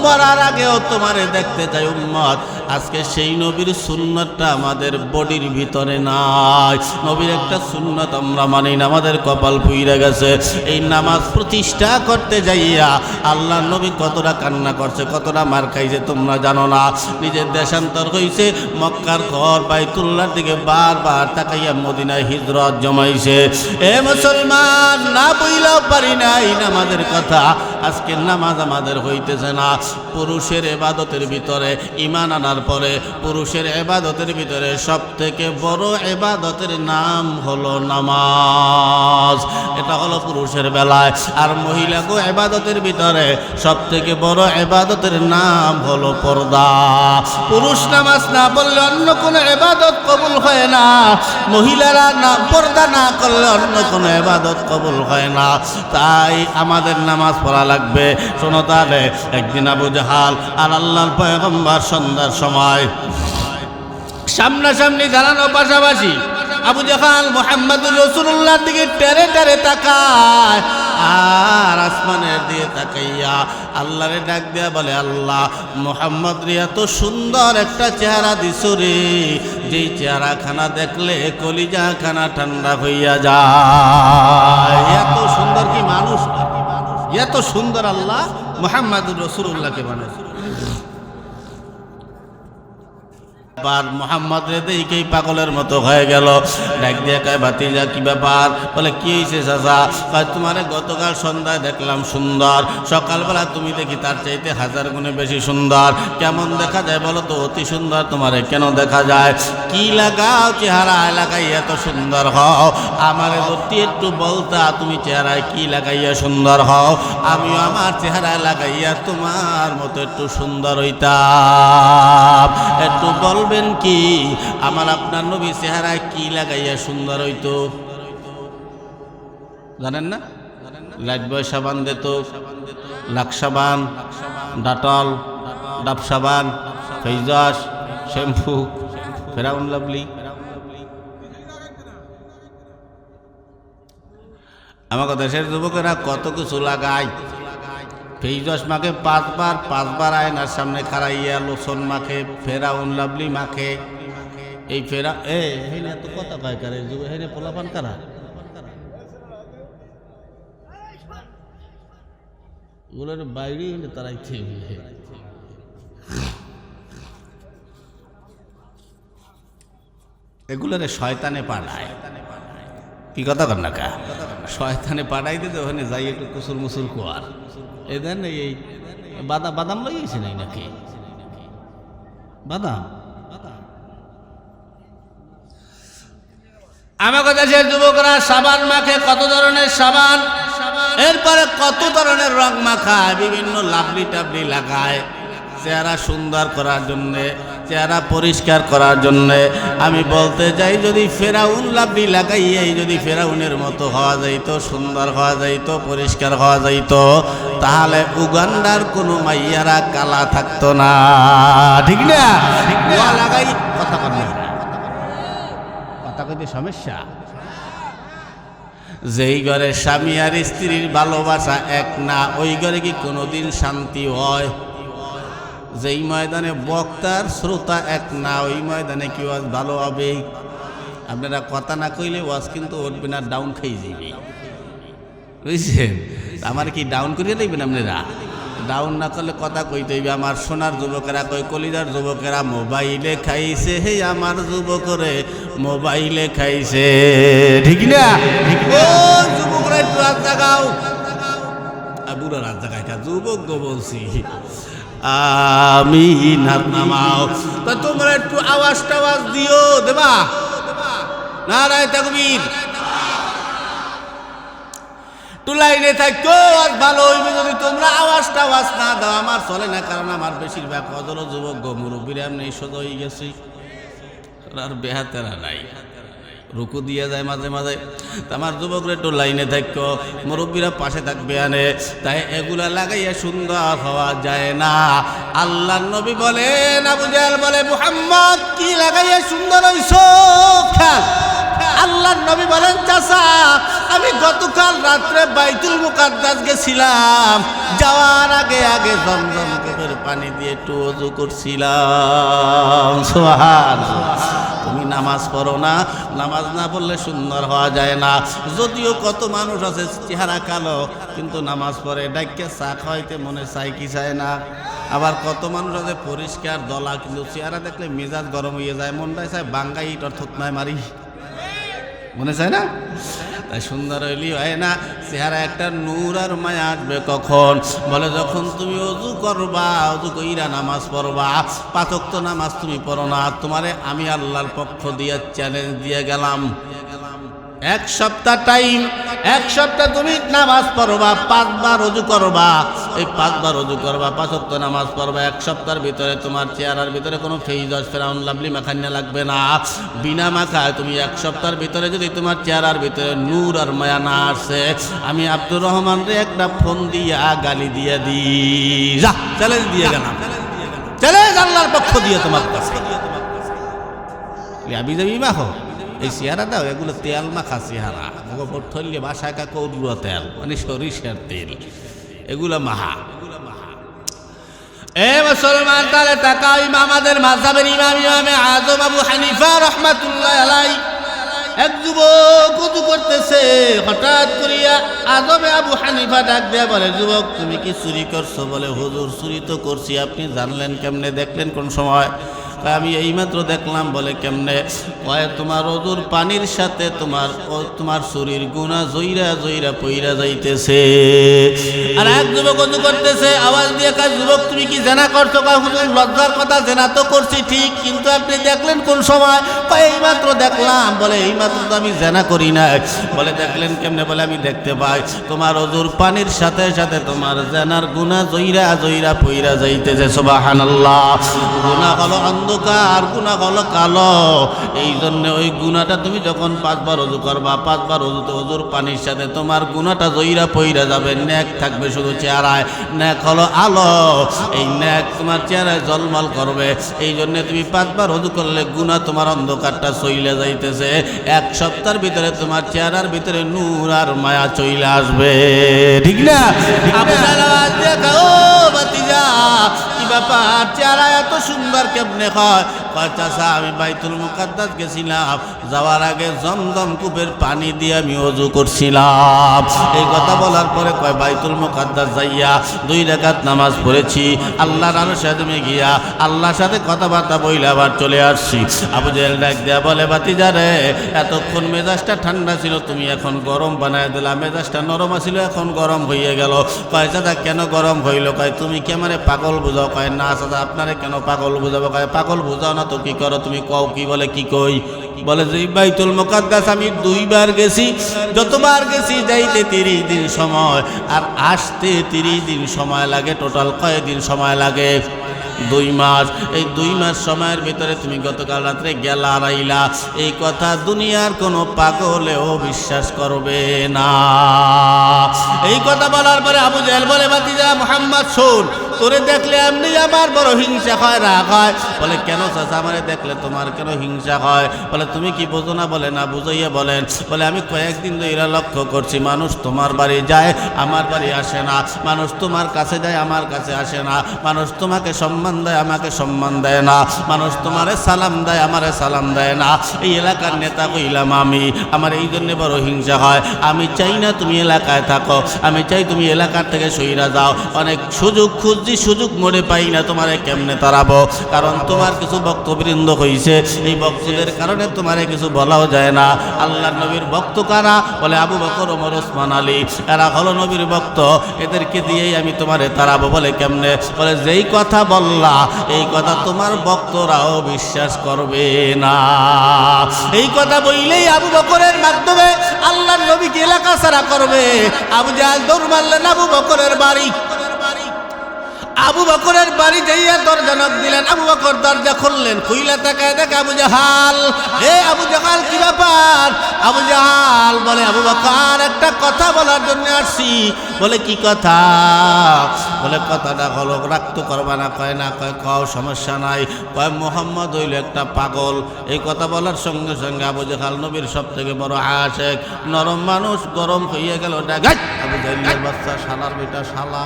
মরার আগেও তোমারে দেখতে চাই উম্মত। আজকে সেই নবীর সুন্নতটা আমাদের বডির ভিতরে নাই। নবীর একটা সুন্নত আমরা মানি না, আমাদের কপাল পুইরা গেছে। এই নামাজ প্রতিষ্ঠা করতে যাইয়া আল্লাহ নবী কতটা কান্না করছে, কতটা মার খাইছে তোমরা জানো না। নিজের দেশান্তর হইছে, মক্কার ঘর বাইতুল্লাহর দিকে বারবার তাকাইয়া মদিনায় হিজরত জমাইছে। এ মুসলমান, না বইলাও পারি না এই নামাজের কথা। আজকে নামাজ আমাদের হইতেছে না। পুরুষের ইবাদতের ভিতরে, ঈমান আনার পরে পুরুষের ইবাদতের ভিতরে সব থেকে বড় ইবাদতের নাম হলো নামাজ। এটা হলো পুরুষের বেলায়। আর মহিলাকে ইবাদতের ভিতরে সব থেকে বড় ইবাদতের নাম হলো পর্দা। পুরুষ নামাজ না পড়লে অন্য কোনো ইবাদত কবুল হয় না। মহিলারা না পর্দা না করলে অন্য কোনো ইবাদত কবুল হয় না। তাই আমাদের নামাজ পড়া লাগবে। শোনো তাহলে, একদিন আবু জাহাল আর আল্লাহর পয়গম্বর সন্ধ্যার সময় সামনাসামনি দাঁড়ানো, পাশাপাশি আবু জাহাল মুহাম্মদুর রাসূলুল্লাহর দিকে টেরে টেরে তাকায়, আর আসমানের দিকে তাকাইয়া আল্লাহরে ডাক দিয়া বলে, আল্লাহ, মুহাম্মদ রে এত সুন্দর একটা চেহারা দিছো রে, যেই চেহারাখানা দেখলে কলিজা খানা ঠান্ডা হইয়া যায়। এত সুন্দর কি মানুষ, এত সুন্দর আল্লাহ মুহাম্মদুর রাসূলুল্লাহকে বানায়। বার মোহাম্মদ রে দেখেই পাগলের মতো হয়ে গেল। ডাক দিয়ে কয়, ভাতিজা কি ব্যাপার? বলে, কি হয়েছে চাচা? কয়, তোমারে গতকাল সন্ধ্যায় দেখলাম সুন্দর, সকালবেলা তুমি দেখি তার চাইতে 1000 গুণে বেশি সুন্দর। কেমন দেখা যায় বলো তো? অতি সুন্দর। তোমারে কেন দেখা যায়? কি লাগাও চেহারা লাগাই এত সুন্দর হও? আমারে অতি একটু বলতা, তুমি চেহারায় কি লাগাইয়া সুন্দর হও, আমিও আমার চেহারায় লাগাইয়া তোমার মতো একটু সুন্দর হইতাম। একটু বল কি আমার আপনার নবী চেহারায় কি লাগাইয়া সুন্দর হইতো? জানেন না? লাইট বয় সাবান দিত, লাক্স সাবান, ডাটল, ডাব সাবান, ফেইজাস, শ্যাম্পু, ফেরাউন লাভলি। আমাকে দেশের যুবকেরা কত কিছু লাগায়। ফেইজস মাখে 5 বার আয়নার সামনে খাড়াইয়া লোসন মাখে, ফেরাউন লাভলি মাখে। এই ফেরা হেনে তো কথা কয় কারে যুব, হেনে পোলাপান কারা ওগুলোর বাইরে হলে তারাই খেয়ে। এগুলোরে শয়তানে পাঠায়। কি কথা কর না কা? শয়তানে পাঠাই দিতে ওখানে যাই একটু কুসুর মুসুর কোয়ার। এই দেন, এই বাদাম লইয়েছে নাই নাকি? বাদাম আমাকে দেশের যুবকরা সাবান মাখে, কত ধরনের সাবান, এরপরে কত ধরনের রং মাখায়, বিভিন্ন লাভলি টাবলি লাগায় চেহারা সুন্দর করার জন্যে, চেহারা পরিষ্কার করার জন্যে। আমি বলতে চাই, যদি ফেরাউন লাভলি লাগাইয়াই যদি ফেরাউনের মতো হওয়া যাইতো, সুন্দর হওয়া যাইতো, পরিষ্কার হওয়া যাইতো, তাহলে উগান্ডার কোনো মাইয়ারা কালা থাকতো না। ঠিক না? লাগাই কথা কর, কথা কইতে সমস্যা। যেই ঘরে স্বামী আর স্ত্রীর ভালোবাসা এক না, ওই ঘরে কি কোনোদিন শান্তি হয়? যেই ময়দানে বক্তার শ্রোতা এক না, ওই ময়দানে কি ওয়াজ ভালো হবে? আপনারা কথা না কইলে ওয়াজ কিন্তু উঠবে না, ডাউন খেয়ে যাবে। বুঝছেন? আমার কি ডাউন করিয়ে দেবেন আপনারা? ডাউন না করলে কথা কইতে হইবে। আমার সোনার যুবকেরা কই, কলিজার যুবকেরা মোবাইলে খাইছে, হে আমার যুবকরে মোবাইলে খাইছে। ঠিক না? যুবকরা একটু রাত জাগাও। কোনো রাত জায়গায় যুবক বলছি আমিন হাত নামাও। তা তোমরা একটু আওয়াজ টাওয়াজ দিও, দেবা? নারায়ে তাকবীর। একটু লাইনে থাকো, আর ভালো হইবে যদি তোমরা আওয়াজ টাওয়াজ না দাও। আমার চলে না, কারণ আমার বেশিরভাগ হজরো যুবক মুরব্বীরা এমনি সোজা হয়ে গেছি, আর বেহাতেরা নাই, রুকু দিয়ে যায় মাঝে মাঝে। আমার যুবকরা একটু লাইনে থাকো, মুরব্বীরা পাশে থাকবে আনে, তাই এগুলা লাগাইয়া সুন্দর হওয়া যায় না। আল্লাহর নবী বলেন, আবু জাহেল বলে, মুহাম্মদ কি লাগাইয়া সুন্দর হইছো? আল্লাহর নবী বলেন, চাচা আমি গতকাল রাত্রে বাইতুল মুকাদ্দাস গেছিলাম, যাওয়ার আগে আগে জমজম কূপের পানি দিয়ে একটু ওযু করছিলাম। সুবহানাল্লাহ। তুমি নামাজ পড়ো না, নামাজ না পড়লে সুন্দর হওয়া যায় না। যদিও কত মানুষ আছে চেহারা কালো কিন্তু নামাজ পড়ে, ডাইকে চা খাওয়াইতে মনে চায় কি চায় না। আবার কত মানুষ আছে পরিষ্কার দলা কিন্তু চেহারা দেখলে মেজাজ গরম হয়ে যায়, মনটাই চায় বাঙ্গাই ইটর থুতনায় মারি, মনে চায় না? তাই সুন্দর হইলি হয় না, চেহারা একটা নূর আর মায়া আসবে কখন? বলে যখন তুমি ওযু করবা, ওযু কইরা নামাজ পড়বা, 5 ওয়াক্ত নামাজ তুমি পড়ো না, তোমারে আমি আল্লাহর পক্ষ দিয়ে চ্যালেঞ্জ দিয়ে গেলাম, 1 সপ্তাহ টাইম, 1 সপ্তাহ তুমি নামাজ পড়বা, 5 বার ওযু করবা, এই 5 বার ওযু করবা, 5 ওয়াক্ত নামাজ পড়বা, 1 সপ্তাহের ভিতরে তোমার চেহারার ভিতরে কোনো ফেইজ ফেরাউন লাভলি মাখান্না লাগবে না। বিনা মাখায় তুমি 1 সপ্তাহের ভিতরে যদি তোমার চেহারার ভিতরে নূর আর মায়া না আসে, আমি আব্দুর রহমান রে একটা ফোন দিয়া গালি দিয়ে দিই, যা চ্যালেঞ্জ দিয়ে গেলাম, চ্যালেঞ্জ আল্লাহর পক্ষ দিয়ে তোমার কাছে। আবি যাবি মাখো এই চেহারা দাও, এগুলো তেল মাখা চেহারা, গোবর থইলে বাসায় কৌরুয়া তেল, মানে সরিষার তেল, এগুলো মাহা। এ মুসলমান, তাহলে তাকাও, আমাদের মাযহাবের ইমামে আযম আবু হানিফা রাহমাতুল্লাহ আলাইহি, এক যুবক ওযু করতেছে, হঠাৎ করিয়া আযমে আবু হানিফা ডাক দেয়া বলে, যুবক তুমি কি চুরি করছো? বলে হুজুর চুরি তো করছি। আপনি জানলেন কেমনে, দেখলেন কোন সময়? আমি এইমাত্র দেখলাম। বলে কেমনে? তোমার ওযুর পানির সাথে তোমার শরীর গুনাহ জইরা জইরা পইরা যাইতেছে। আর এক যুবক ওযু করতেছে, আওয়াজ দিয়ে কয়, যুবক তুমি কি জেনা করছো? কয় হুজুর লজ্জার কথা, জেনা তো করছি ঠিক, কিন্তু আপনি দেখলেন কোন সময়? কয় এইমাত্র দেখলাম। বলে এইমাত্র তো আমি জেনা করি না। বলে দেখলেন কেমনে? বলে আমি দেখতে পাই তোমার ওযুর পানির সাথে সাথে তোমার জেনার গুনাহ জইরা জইরা পইরা যাইতেছে। সুবহানাল্লাহ। গুনাহ হলো অন্ধকার, গুনাহ হলো কালো। এই জন্য ওই গুনাহটা তুমি যখন 5 বার ওযু করবা, 5 বার ওযুতে ওযুর পানির সাথে তোমার গুনাহটা জইরা পইরা যাবে, নেক থাকবে শুধু চেহারায়। নেক হলো আলো, এই নেক তোমার চেহারায় ঝলমল করবে। এই জন্য তুমি 5 বার ওযু করলে গুনাহ তোমার অন্ধকারটা চইলা যাইতেছে। 1 সপ্তাহের ভিতরে তোমার চেহারার ভিতরে নূর আর মায়া চইলা আসবে, ঠিক না? আবু সালাওয়াত দেখা, ও ভাতিজা কি ব্যাপার, চেহারা এত সুন্দর কেমনে হয়? কয় চাচা আমি বাইতুল মুকাদ্দাস গেছিলাম, যাওয়ার আগে জমজম কূপের পানি দিয়ে আমি ওযু করছিলাম। এই কথা বলার পরে কয় বাইতুল মুকাদ্দাস যাইয়া 2 রাকাত নামাজ পড়েছি, আল্লাহর আরশে আযমে গিয়া আল্লাহর সাথে কথাবার্তা বইলা আবার চলে আসছি। আবু জাহেল ডাক দেয়া বলে, ভাতিজা রে, এতক্ষণ মেজাজটা ঠান্ডা ছিল, তুমি এখন গরম বানায় দিলা। মেজাজটা নরম ছিল, এখন গরম হয়ে গেল। কয় চাচা কেন গরম হইল? কয় তুমি কি আমারে পাগল বুঝাও? কয় না চাচা, আপনারে কেন পাগল বুঝাবো? কয় পাগল বুঝাও না তো কি করো তুমি? কও কি? বলে কি কই? বলে যে বাইতুল মুকাদ্দাস আমি 2 বার গেছি, যতবার গেছি যাইতে 30 দিন সময় আর আসতে 30 দিন সময় লাগে। টোটাল কয় দিন সময় লাগে? 2 মাস। এই 2 মাস সময়ের ভিতরে তুমি গতকাল রাত্রে গেলা আর আইলা, এই কথা দুনিয়ার কোনো পাগলেও বিশ্বাস করবে না। এই কথা বলার পরে আবু জাহেল বলে, ভাতিজা মুহাম্মদ শোন, তোরে দেখলে এমনি আমার বড় হিংসা হয়, রাগ হয়। বলে কেন চাচা, আমারে দেখলে তোমার কেন হিংসা হয়? বলে তুমি কি বোঝো না? বলে না, বুঝাইয়া বলেন। বলে আমি কয়েকদিন ধরে লক্ষ্য করছি, মানুষ তোমার বাড়ি যায়, আমার বাড়ি আসে না। মানুষ তোমার কাছে যায়, আমার কাছে আসে না। মানুষ তোমাকে সম্মান দেয়, আমাকে সম্মান দেয় না। মানুষ তোমারে সালাম দেয়, আমারে সালাম দেয় না। এই এলাকার নেতা কইলাম আমি, আমার এই জন্য বড় হিংসা হয়। আমি চাই না তুমি এলাকায় থাকো, আমি চাই তুমি এলাকার থেকে সইরা যাও। অনেক সুযোগ খুঁজছি, বুদ্ধি সুযোগ মোড়ে পাই না তোমারে কেমনে তাড়াবো, কারণ তোমার কিছু বক্তবৃন্দ হইছে, এই বক্তদের কারণে তোমারে কিছু বলাও যায় না। আল্লাহর নবীর ভক্ত কারা? বলে আবু বকর, ওমর, ওসমান, আলী, এরা হলো নবীর ভক্ত, এদেরকে দিয়েই আমি তোমারে তাড়াবো। বলে কেমনে? বলে যেই কথা বললা এই কথা তোমার ভক্তরাও বিশ্বাস করবে না। এই কথা বললেই আবু বকরের মাধ্যমে আল্লাহর নবীকে এলাকা ছাড়া করবে। আবু জাহেল দৌড় মারলেন আবু বকরের বাড়ি। আবু বকরের বাড়ি যাইয়া দরজা নক দিলেন। আবু বকর দরজা খুললেন, খুইলা তাকায় দেখে আবু জাহাল। হে আবু জাহাল, কি ব্যাপার? আবু জাহাল বলে, আবু বকর একটা কথা বলার জন্য আসছি। বলে কি কথা? বলে কথাটা হলো, রাখতে করবা না? কয় না। কয় কও, সমস্যা নাই। কয় মোহাম্মদ হইল একটা পাগল। এই কথা বলার সঙ্গে সঙ্গে আবু জাহাল নবীর সব থেকে বড় আশেক, নরম মানুষ, গরম হইয়া গেল। ডাক আবু জাহেলের বাচ্চা, শালার বেটা, শালা,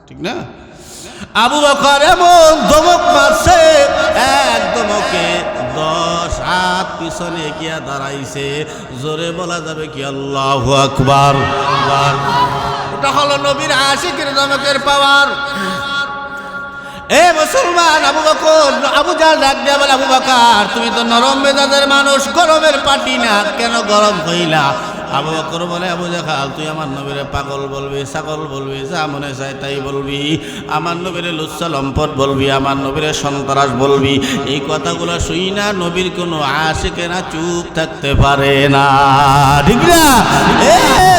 ঠিক না? আবু বকর এমন ধমক মারছে, এক ধমকে 10 হাত পিছনে গিয়া দাঁড়াইছে। জোরে বলা যাবে কি আল্লাহু আকবার। এটা হলো নবীর আশিকের ধমকের পাওয়ার। এ মুসলমান, আবু বকর, আবু জাহেল ডাক দিয়া বলে, আবু বকর তুমি তো নরম মেজাজের মানুষ, গরমের পাটি না, কেন গরম হইলা? আবু বকর বলে, আবু জাহেল তুই আমার নবীরে পাগল বলবি, ছাগল বলবি, যা মনে চায় তাই বলবি, আমার নবীরে লুচ্ছা লম্পট বলবি, আমার নবীরে সন্ত্রাস বলবি। এই কথাগুলো শুই না নবীর কোনো আশিকেরা চুপ থাকতে পারে না, ঠিক না?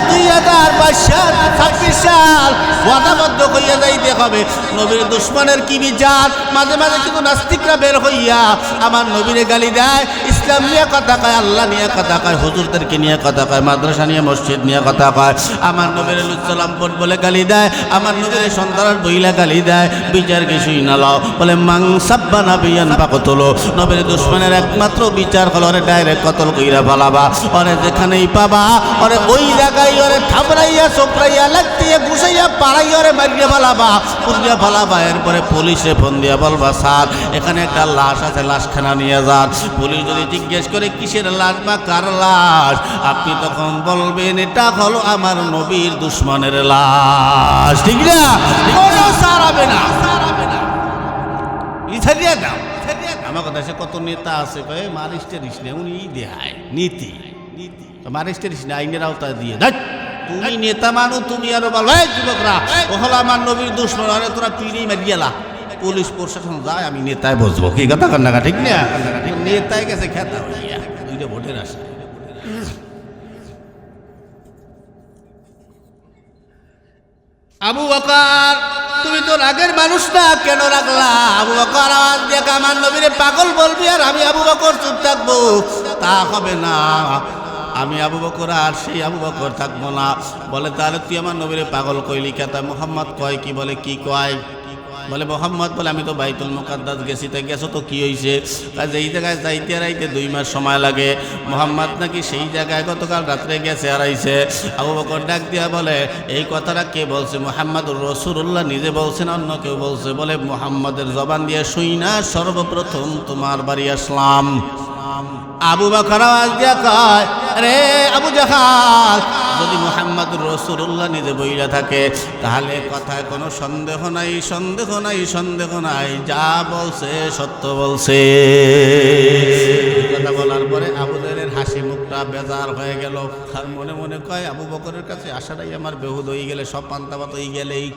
2026 সাল ওয়াদাবদ্ধ হইয়া যাইতে হবে। নবীর দুশ্মনের কি বিচার? মাঝে মাঝে কিন্তু নাস্তিকরা বের হইয়া আমার নবীরে গালি দেয়, ইসলাম নিয়ে কথা কয়, আল্লাহ নিয়ে কথা কয়, হুজুরদেরকে নিয়ে কথা কয়, মাদ্রাসা নিয়ে, মসজিদ নিয়ে কথা কয়, আমার নবীর লুচ্ছা লম্পট বলে গালি দেয়, আমার নবীর সন্তান বইলা গালি দেয়। বিচার কিছুই না লাও। বলে মাং সাব্বা নাবিয়ান ফাকতুলু, নবীর দুশ্মনের একমাত্র বিচার হলো ওরে ডাইরেক্ট কতল কইরা ফেলাবা। ওরে যেখানেই পাবা ওরে ওই জায়গায় ওরে থাবড়াইয়া চোপড়াইয়া লাগতিয়ে ঘুষাইয়া পাড়াইয়া ওরে মারিয়া ফেলাবা, পুড়িয়া ফেলাবা। এরপরে পুলিশে ফোন দিয়া বলবা, স্যার এখানে একটা লাশ আছে, লাশখানা নিয়ে যান। পুলিশ যদি জিজ্ঞেস করে কিসের লাশ বা কার লাশ, আপনি তখন বলবেন এটা হলো আমার নবীর দুশ্মনের লাশ, ঠিক না? কোনো সারাবে না, ইথারিয়া দাও। আমার কথা আছে, কত নেতা আছে কয়ে মারিস্টারিস না, উনি দেহায় নীতি, মারিস্টারিস না, আইনের আওতায় দিয়ে দেখ। তুমি নেতা মানু, তুমি আরো বল, যুবকরা ও হলো আমার নবীর দুশ্মন, আরে তোরা পিড়ি মারি গেলা। পুলিশ প্রশাসন যায়, আমি নেতায় বসবো, কি কথা কর না, ঠিক না? নেতায় গেছে খেতা হইয়া, দুইটা ভোটের আসে। আবু বকর তুমি তো রাগের মানুষ না, কেন রাগলা? আবু বকর আওয়াজ দিয়ে আমার নবীরে পাগল বলবি আর আমি আবু বকর চুপ থাকবো, তা হবে না। আমি আবু বকর আর সেই আবু বকর থাকবো না। বলে তাহলে তুই আমার নবীরে পাগল কইলি কেতা? মোহাম্মদ কয় কি? বলে কি কয়? বলে মোহাম্মদ বলে আমি তো বাইতুল মুকাদ্দাস গেছি। তাই গেছো তো কি হয়েছে? যেই জায়গায় যাইতে আড়াইতে 2 মাস সময় লাগে, মোহাম্মদ নাকি সেই জায়গায় গতকাল রাত্রে গেছে আড়াইছে। আবু বকর ডাক দিয়া বলে, এই কথাটা কে বলছে? মোহাম্মদুর রাসূলুল্লাহ নিজে বলছেন, অন্য কেউ বলছে? বলে মোহাম্মদের জবান দিয়ে শুই না সর্বপ্রথম তোমার বাড়ি আসলাম। আবু বকর আওয়াজ দিয়া কয়, রে আবু জাহাল, যদি মুহাম্মদুর রাসূলুল্লাহ নিজে বইলা থাকে তাহলে কথায় কোনো সন্দেহ নাই, সন্দেহ নাই, সন্দেহ নাই, যা বলছে সত্য বলছে। কথা বলার পরে আবু জাহেলের হাসি মুখটা বেজার হয়ে গেল। আর মনে মনে কয়, আবু বকরের কাছে আসাটাই আমার বেহুদ হয়ে গেলে, সব পান্তাবাত হয়ে গেলেই।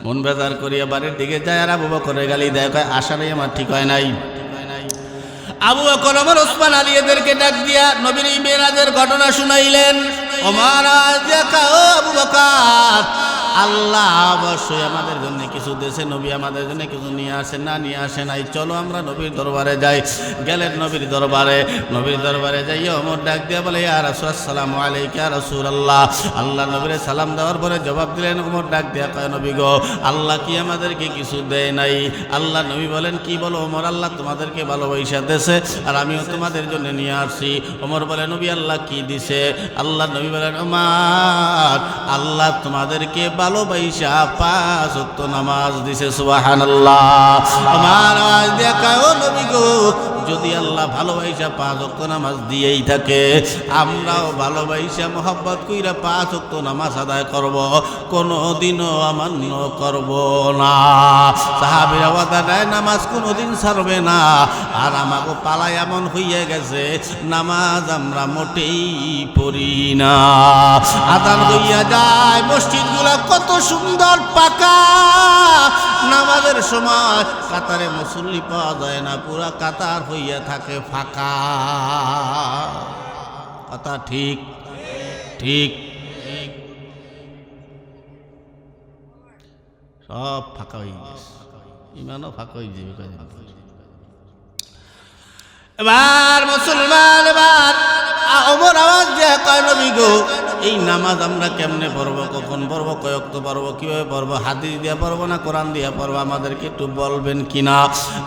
মন বেজার করিয়া বাড়ির দিকে যায় আর আবু বকরের গালি দেয়, কয় আসাটাই আমার ঠিক হয় নাই। আবু বকর, ওমর, ওসমান, আলী এদেরকে ডাক দিয়া নবীর এই মেরাজের ঘটনা শুনাইলেন। ওমর আবু বকর, আল্লাহ অবশ্যই আমাদের জন্য কিছু দেশে, নবী আমাদের জন্য কিছু নিয়ে আসেন না, নিয়ে আসে নাই, চলো আমরা নবীর দরবারে যাই। গেলেন নবীর দরবারে। নবীর দরবারে যাই ওমর ডাক দিয়া বলে, ইয়া রাসূল, আসসালামু আলাইকা ইয়া রাসূলুল্লাহ। আল্লাহ নবীরে সালাম দেওয়ার পরে জবাব দিলেন। ওমর ডাক দিয়া কয়, নবী গো, আল্লাহ কি আমাদেরকে কিছু দেয় নাই? আল্লাহ নবী বলেন, কি বলো ওমর? আল্লাহ তোমাদেরকে ভালোবাসা দেশে আর আমিও তোমাদের জন্য নিয়ে আসছি। ওমর বলে, নবী আল্লাহ কি দিছে? আল্লাহ নবী বলেন, ওমর আল্লাহ তোমাদেরকে ভালোবাসা 5 ওয়াক্ত নামাজ দিছে। সুবহানাল্লাহ। আমার আওয়াজ দিয়া কয়, ও নবী গো, যদি আল্লাহ ভালোবাসা 5 ওয়াক্ত নামাজ দিয়েই থাকে, আমরাও ভালোবাসা মোহাব্বত কইরা 5 ওয়াক্ত নামাজ আদায় করব, কোনোদিনও অমান্য করব না। সাহাবীরা ওয়াদা দেয় নামাজ কোনোদিন ছাড়বে না। আর আমাকে পালায় এমন হইয়া গেছে নামাজ আমরা মোটেই পড়ি না। আযান হইয়া যায়, মসজিদগুলো কত সুন্দর পাকা, নামাজের সময় কাতারে মুসল্লি পাওয়া যায় না, পুরা কাতার হইয়া থাকে ফাঁকা। কথা ঠিক ঠিক সব ফাঁকা হয়ে গেছে, ইমানও ফাঁকা হয়ে যাবে। এবার মুসলমান, এবার ওমর আওয়াজ দিয়ে কয় নবী গো, এই নামাজ আমরা কেমনে পড়বো, কখন পড়বো, কয় ওয়াক্ত পড়বো, কিভাবে পড়বো, হাদিস দিয়ে পড়বো না কোরআন দিয়ে পড়বো, আমাদেরকে একটু বলবেন কিনা।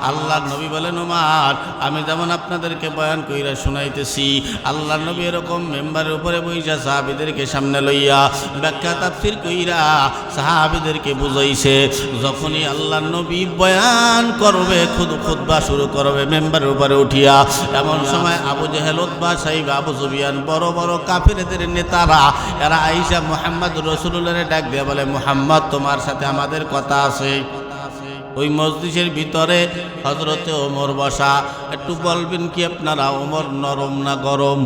আল্লাহর নবী বলেন ওমর, আমি যেমন আপনাদেরকে বয়ান কইরা শুনাইতেছি, আল্লাহর নবী এরকম মেম্বারের উপরে বইসা সাহাবীদেরকে সামনে লইয়া ব্যাখ্যা তাফসীর কইরা সাহাবীদেরকে বুঝাইছে। যখনই আল্লাহর নবী বয়ান করবে, খুতবা শুরু করবে মেম্বারের উপরে উঠিয়া, এমন সময় আবু জেহেল, উতবা, সাইবা, আবু সুফিয়ান, বড় বড় কাফিরদের নেতারা, এরা আইসা মুহাম্মদ রাসূলুল্লাহরে ডাক দিয়ে বলে, মুহাম্মদ তোমার সাথে আমাদের কথা আছে। ওই মজলিসের ভিতরে হযরতে ওমর বসা, একটু বলবেন কি আপনারা, ওমর নরম না গরম?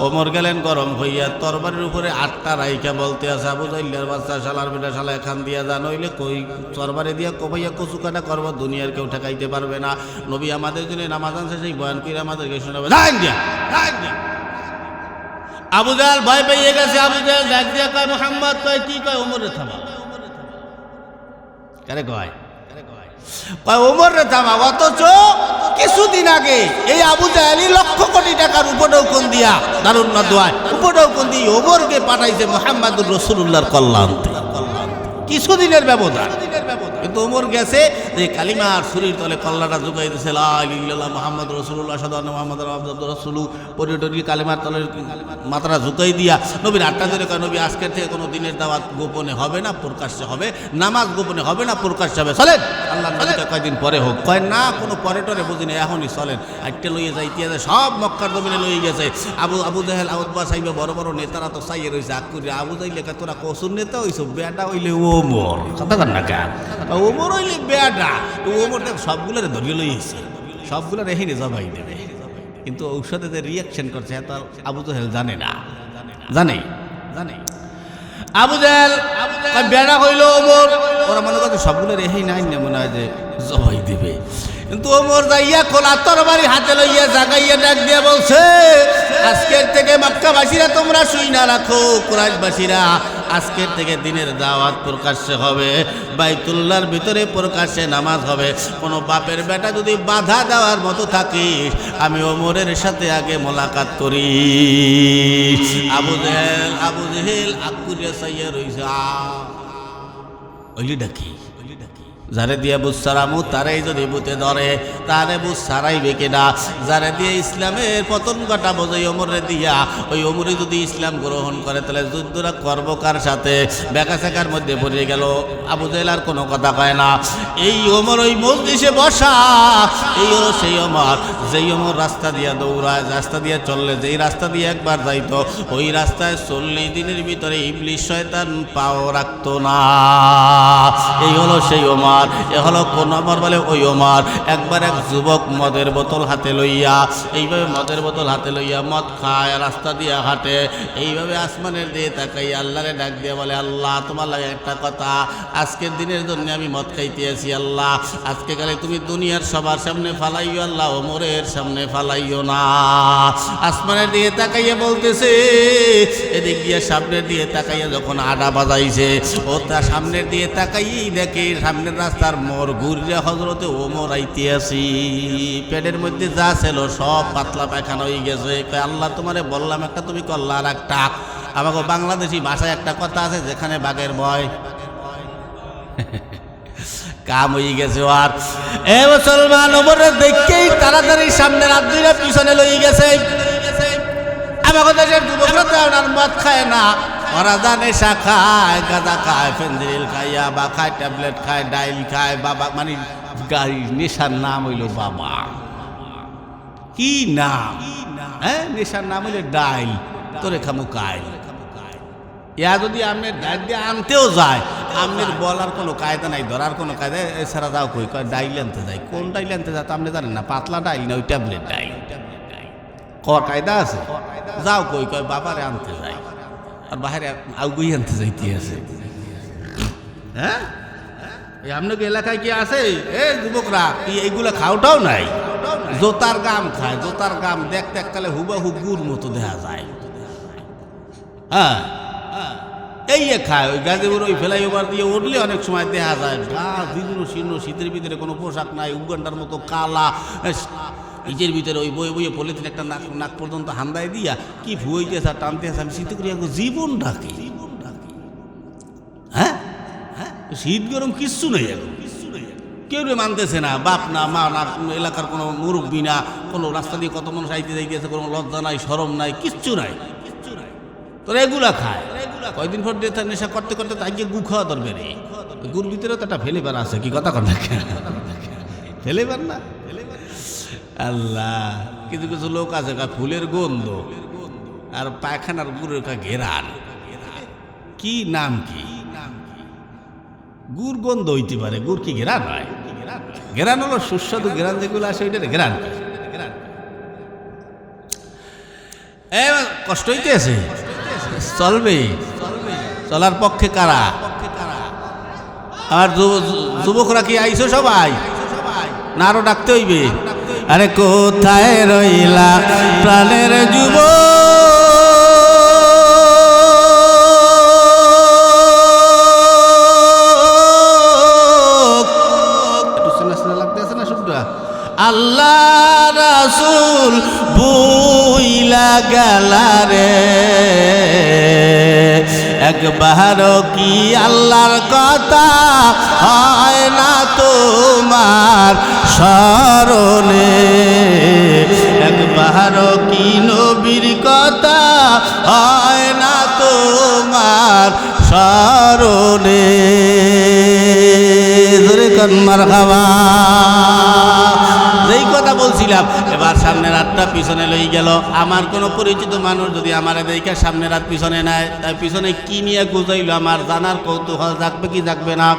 ওমর গেলেন গরম হইয়া, তরবারির উপরে 8টা রাইখা বলতে আছে, আবু জাইলের বাচ্চা, শালার বেটা, শালা এখান দিয়া যা, নইলে কই তরবারি দিয়া কবাইয়া কচু কাটা করবো, দুনিয়ার কেউ ঠেকাইতে পারবে না। নবী আমাদের জন্য নামাজ আনছে, সেই বয়ান করে আমাদেরকে শোনাবে। আবু জাহেল ভয় পেয়ে গেছে। আবু জাহেল ডাক দিয়া কয়, মুহাম্মদ কয় কি? কয় ওমরে থামা। কারে কয়? ওমরে থামা। অথচ কিছুদিন আগে এই আবু জাহেলই লক্ষ কোটি টাকার উপঢৌকন দিয়া, দারুন না দোয়ায় উপঢৌকন দিয়ে ওমরকে পাঠাইছে মুহাম্মদুর রাসূলুল্লাহর কল্যাণে। কিছুদিনের ব্যবধান, কিন্তু ওমর গেছে যে কালিমার শরীর তলে কল্লাটা ঝুঁকাই দিয়েছে, লা ইলাহা ইল্লাল্লাহ মুহাম্মাদুর রাসূলুল্লাহ আশহাদু আন্না মুহাম্মাদান আবদুহু রাসূলুহু, পরিটরি কালিমার তলের মাথাটা ঝুঁকাই দিয়া নবীর 8টা ধরে কয়, নবী আজকের থেকে কোনো দিনের দাওয়াত গোপনে হবে না, প্রকাশ্যে হবে, নামাজ গোপনে হবে না, প্রকাশ্যে হবে, চলেন। আল্লাহ নবীকে কয়দিন পরে হোক, কয় না কোনো পরে টরে বুঝি না, এখনই চলেন। আইটে লইয়ে যাইতে যায়, সব মক্কার জমিনে লইয়ে গেছে। আবু জাহেল, উতবা, সাইবা, বড় বড় নেতারা তো চাইয়ে রয়েছে আগ করে। আবু জাহেল লেখা, তোরা কসুর নেতা হইছ, বেটা হইলে ওমর, কথা কর না কেন? ওমর হইলে বেটা, ওমর দেখ সবগুলোরে ধরিয়ে লইয়েছে, সবগুলো রেখে জবাই দেবে। কিন্তু ঔষধে যে রিয়াকশন করছে এত আবু জাহেল জানে না, জানে আবু জাহেল বেটা হইল ওমর, ওরা মনে করছে সবগুলো রেখেই নাই না, মনে হয় যে জবাই দেবে। কিন্তু ওমর যাইয়া খোলা তরবারি হাতে লইয়া জাগাইয়া ডাক দিয়া বলছে, আজকের থেকে মক্কাবাসীরা তোমরা শুই না রাখো, কুরাইশবাসীরা আজকের থেকে দিনের দাওয়াত প্রকাশ্যে হবে, বাইতুল্লাহর ভিতরে প্রকাশ্যে নামাজ হবে। কোনো বাপের বেটা যদি বাধা দেওয়ার মতো থাকিস, আমি ওমরের সাথে আগে মোলাকাত করি। আবু জেহেল আকুরিয়া সাইয়া রইছে, ওইলি ডাকি যারে দিয়ে বুঝ সারামু, তারাই যদি বুতে ধরে তারে বুঝ সারাইবে কিনা। যারে দিয়ে ইসলামের পতন ঘটা বোঝাই ওমরে দিয়া, ওই ওমরে যদি ইসলাম গ্রহণ করে, তাহলে যুদ্ধরা করব কার সাথে? বেকাশেকার মধ্যে পড়ে গেল। আবু জাহেল আর কোনো কথা কয় না। এই ওমর ওই মজলিসে বসা, এই হলো সেই ওমর, যেই ওমর রাস্তা দিয়া দৌড়ায়, রাস্তা দিয়ে চললে, যেই রাস্তা দিয়ে একবার যাইতো, ওই রাস্তায় 40 দিনের ভিতরে ইবলিশ শয়তান পাও রাখতো না। এই হলো সেই ওমর। এ হলো কোন ওমর? বলে ওই ওমর। একবার এক যুবক মদের বোতল হাতে লইয়া, এইভাবে মদের বোতল হাতে লইয়া মদ খায়, রাস্তা দিয়া হাঁটে, এইভাবে আসমানের দিয়ে তাকাইয়া আল্লাহরে ডাক দিয়ে বলে, আল্লাহ তোমার লাগে একটা কথা, আজকের দিনের জন্য আমি মদ খাইতে আছি, আল্লাহ আজকে কালে তুমি দুনিয়ার সবার সামনে ফালাইও, আল্লাহ ওমরের সামনে ফালাইও না। আসমানের দিয়ে তাকাইয়া বলতেছে, এদিক দিয়ে সামনের দিয়ে তাকাইয়া যখন আডা বাজাইছে, ও তার সামনের দিয়ে তাকাইয়েই দেখে সামনের রাস্তার মোড় ঘুরে হজরতে ওমর আইতে আসি। পেটের মধ্যে যা ছিল সব পাতলা পায়খানা হয়ে গেছে। আল্লাহ তোমারে বললাম একটা, তুমি করলা আর একটা। আমাকে বাংলাদেশি ভাষায় একটা কথা আছে, যেখানে বাঘের ভয় কাম হয়ে গেছে। আর এ মুসলমান, ওমরে দেখেই তাড়াতাড়ি সামনে রাত দুইটা পিছনে লই গেছে। আমাকে দেশের যুবকরা তো আর মদ খায় না, ওরা যা নেশা খায়, গাঁজা খায়, ফেন্সিডিল খায়, ইয়াবা খায়, ট্যাবলেট খায়, ডাইল খায়, বাবা মানে গাড়ি নেশার নাম হইল বাবা। কি নাম? হ্যাঁ, নেশার নাম হইলে ডাইল, তোরে খামু কাইল। ইয়া যদি আপনার ডাইল দিয়ে আনতেও যায়, আপনার বলার কোনো কায়দা নাই, ধরার কোনো কায়দা। এছাড়া যাও কই, কয় ডাইল আনতে যায়। কোন ডাইল আনতে যায় তা আপনি জানেন না? পাতলা ডাইল না ওই ট্যাবলেট ডাইল, কর কায়দা আছে। যাও কই, কয় বাবারে আনতে যাই, আর বাহিরে আউগুই আনতে যাইতে আছে। হ্যাঁ, আপনাকে এলাকায় কি আছে? এ যুবকরা, কি এইগুলা খাওয়াটাও নাই? জোতার গাম খায়, জোতার গাম দেখতে এককালে হুবাহু গুড় মতো দেখা যায়। হ্যাঁ, এই খায়। ওই গাজীপুর ওই ফ্লাইওভার দিয়ে উঠলে অনেক সময় দেখা যায় গা জীর্ণ শীর্ণ, শীতের ভিতরে কোনো পোশাক নাই, উগান্ডার মতো কালা, ইটের ভিতরে ওই বয়ে বইয়ে পলিথিন একটা নাক নাক পর্যন্ত হান্দায় দিয়া কি ভুইতেছে আর টানতে আছে। আমি শীতে করি জীবন ডাকি। হ্যাঁ, শীত গরম কিচ্ছু নেই, এখন কেউ মানতেছে না। বাপ না, মা না, এলাকার কোনো মুরব্বী না, কোনো রাস্তা দিয়ে কত মানুষ আইতে যাইতেছে, কোনো লজ্জা নাই, শরম নাই, কিচ্ছু নাই। তোরা এগুলা খায়। কয়দিন পর দিয়ে নেশা করতে করতে তাই গু খাওয়া ধরবে রে। গুড় ভিতরেও তো একটা ফেলেবার আছে, কি কথা কথা ফেলেবার না? আল্লাহ, কিছু কিছু লোক আছে ফুলের গন্ধ আর পায়খানার গুড়ের ঘেরান। কি নাম? কি গুড় গন্ধ হইতে পারে, গুড় কি ঘেরান হয়? ঘেরান হলো সুস্বাদু ঘেরান, যেগুলো আসে ওইটা ঘেরান। কষ্ট হইতে আছে, চলবে, চলার পক্ষে কারা? আর যুবকরা কি আইছো সবাই না আরো ডাকতে হইবে? আরে কোথায় রইলা প্রাণের যুবক, আল্লাহ রাসূল বুইলা গেলারে, একবার কি আল্লাহর কথা হয় না তোমার স্মরণে? একবার কি নবীর কথা হয় না তোমার স্মরণে? জোরে কোন মারহাবা। যেই কথা বলছিলাম, এবার সামনের হাতটা পিছনে লই গেল। আমার কোনো পরিচিত মানুষ যদি আমার দেখে সামনের হাত পিছনে নেয়, তাই পিছনে কি নিয়ে গুজাইল আমার জানার কৌতূহল জাগবে কি জাগবে না?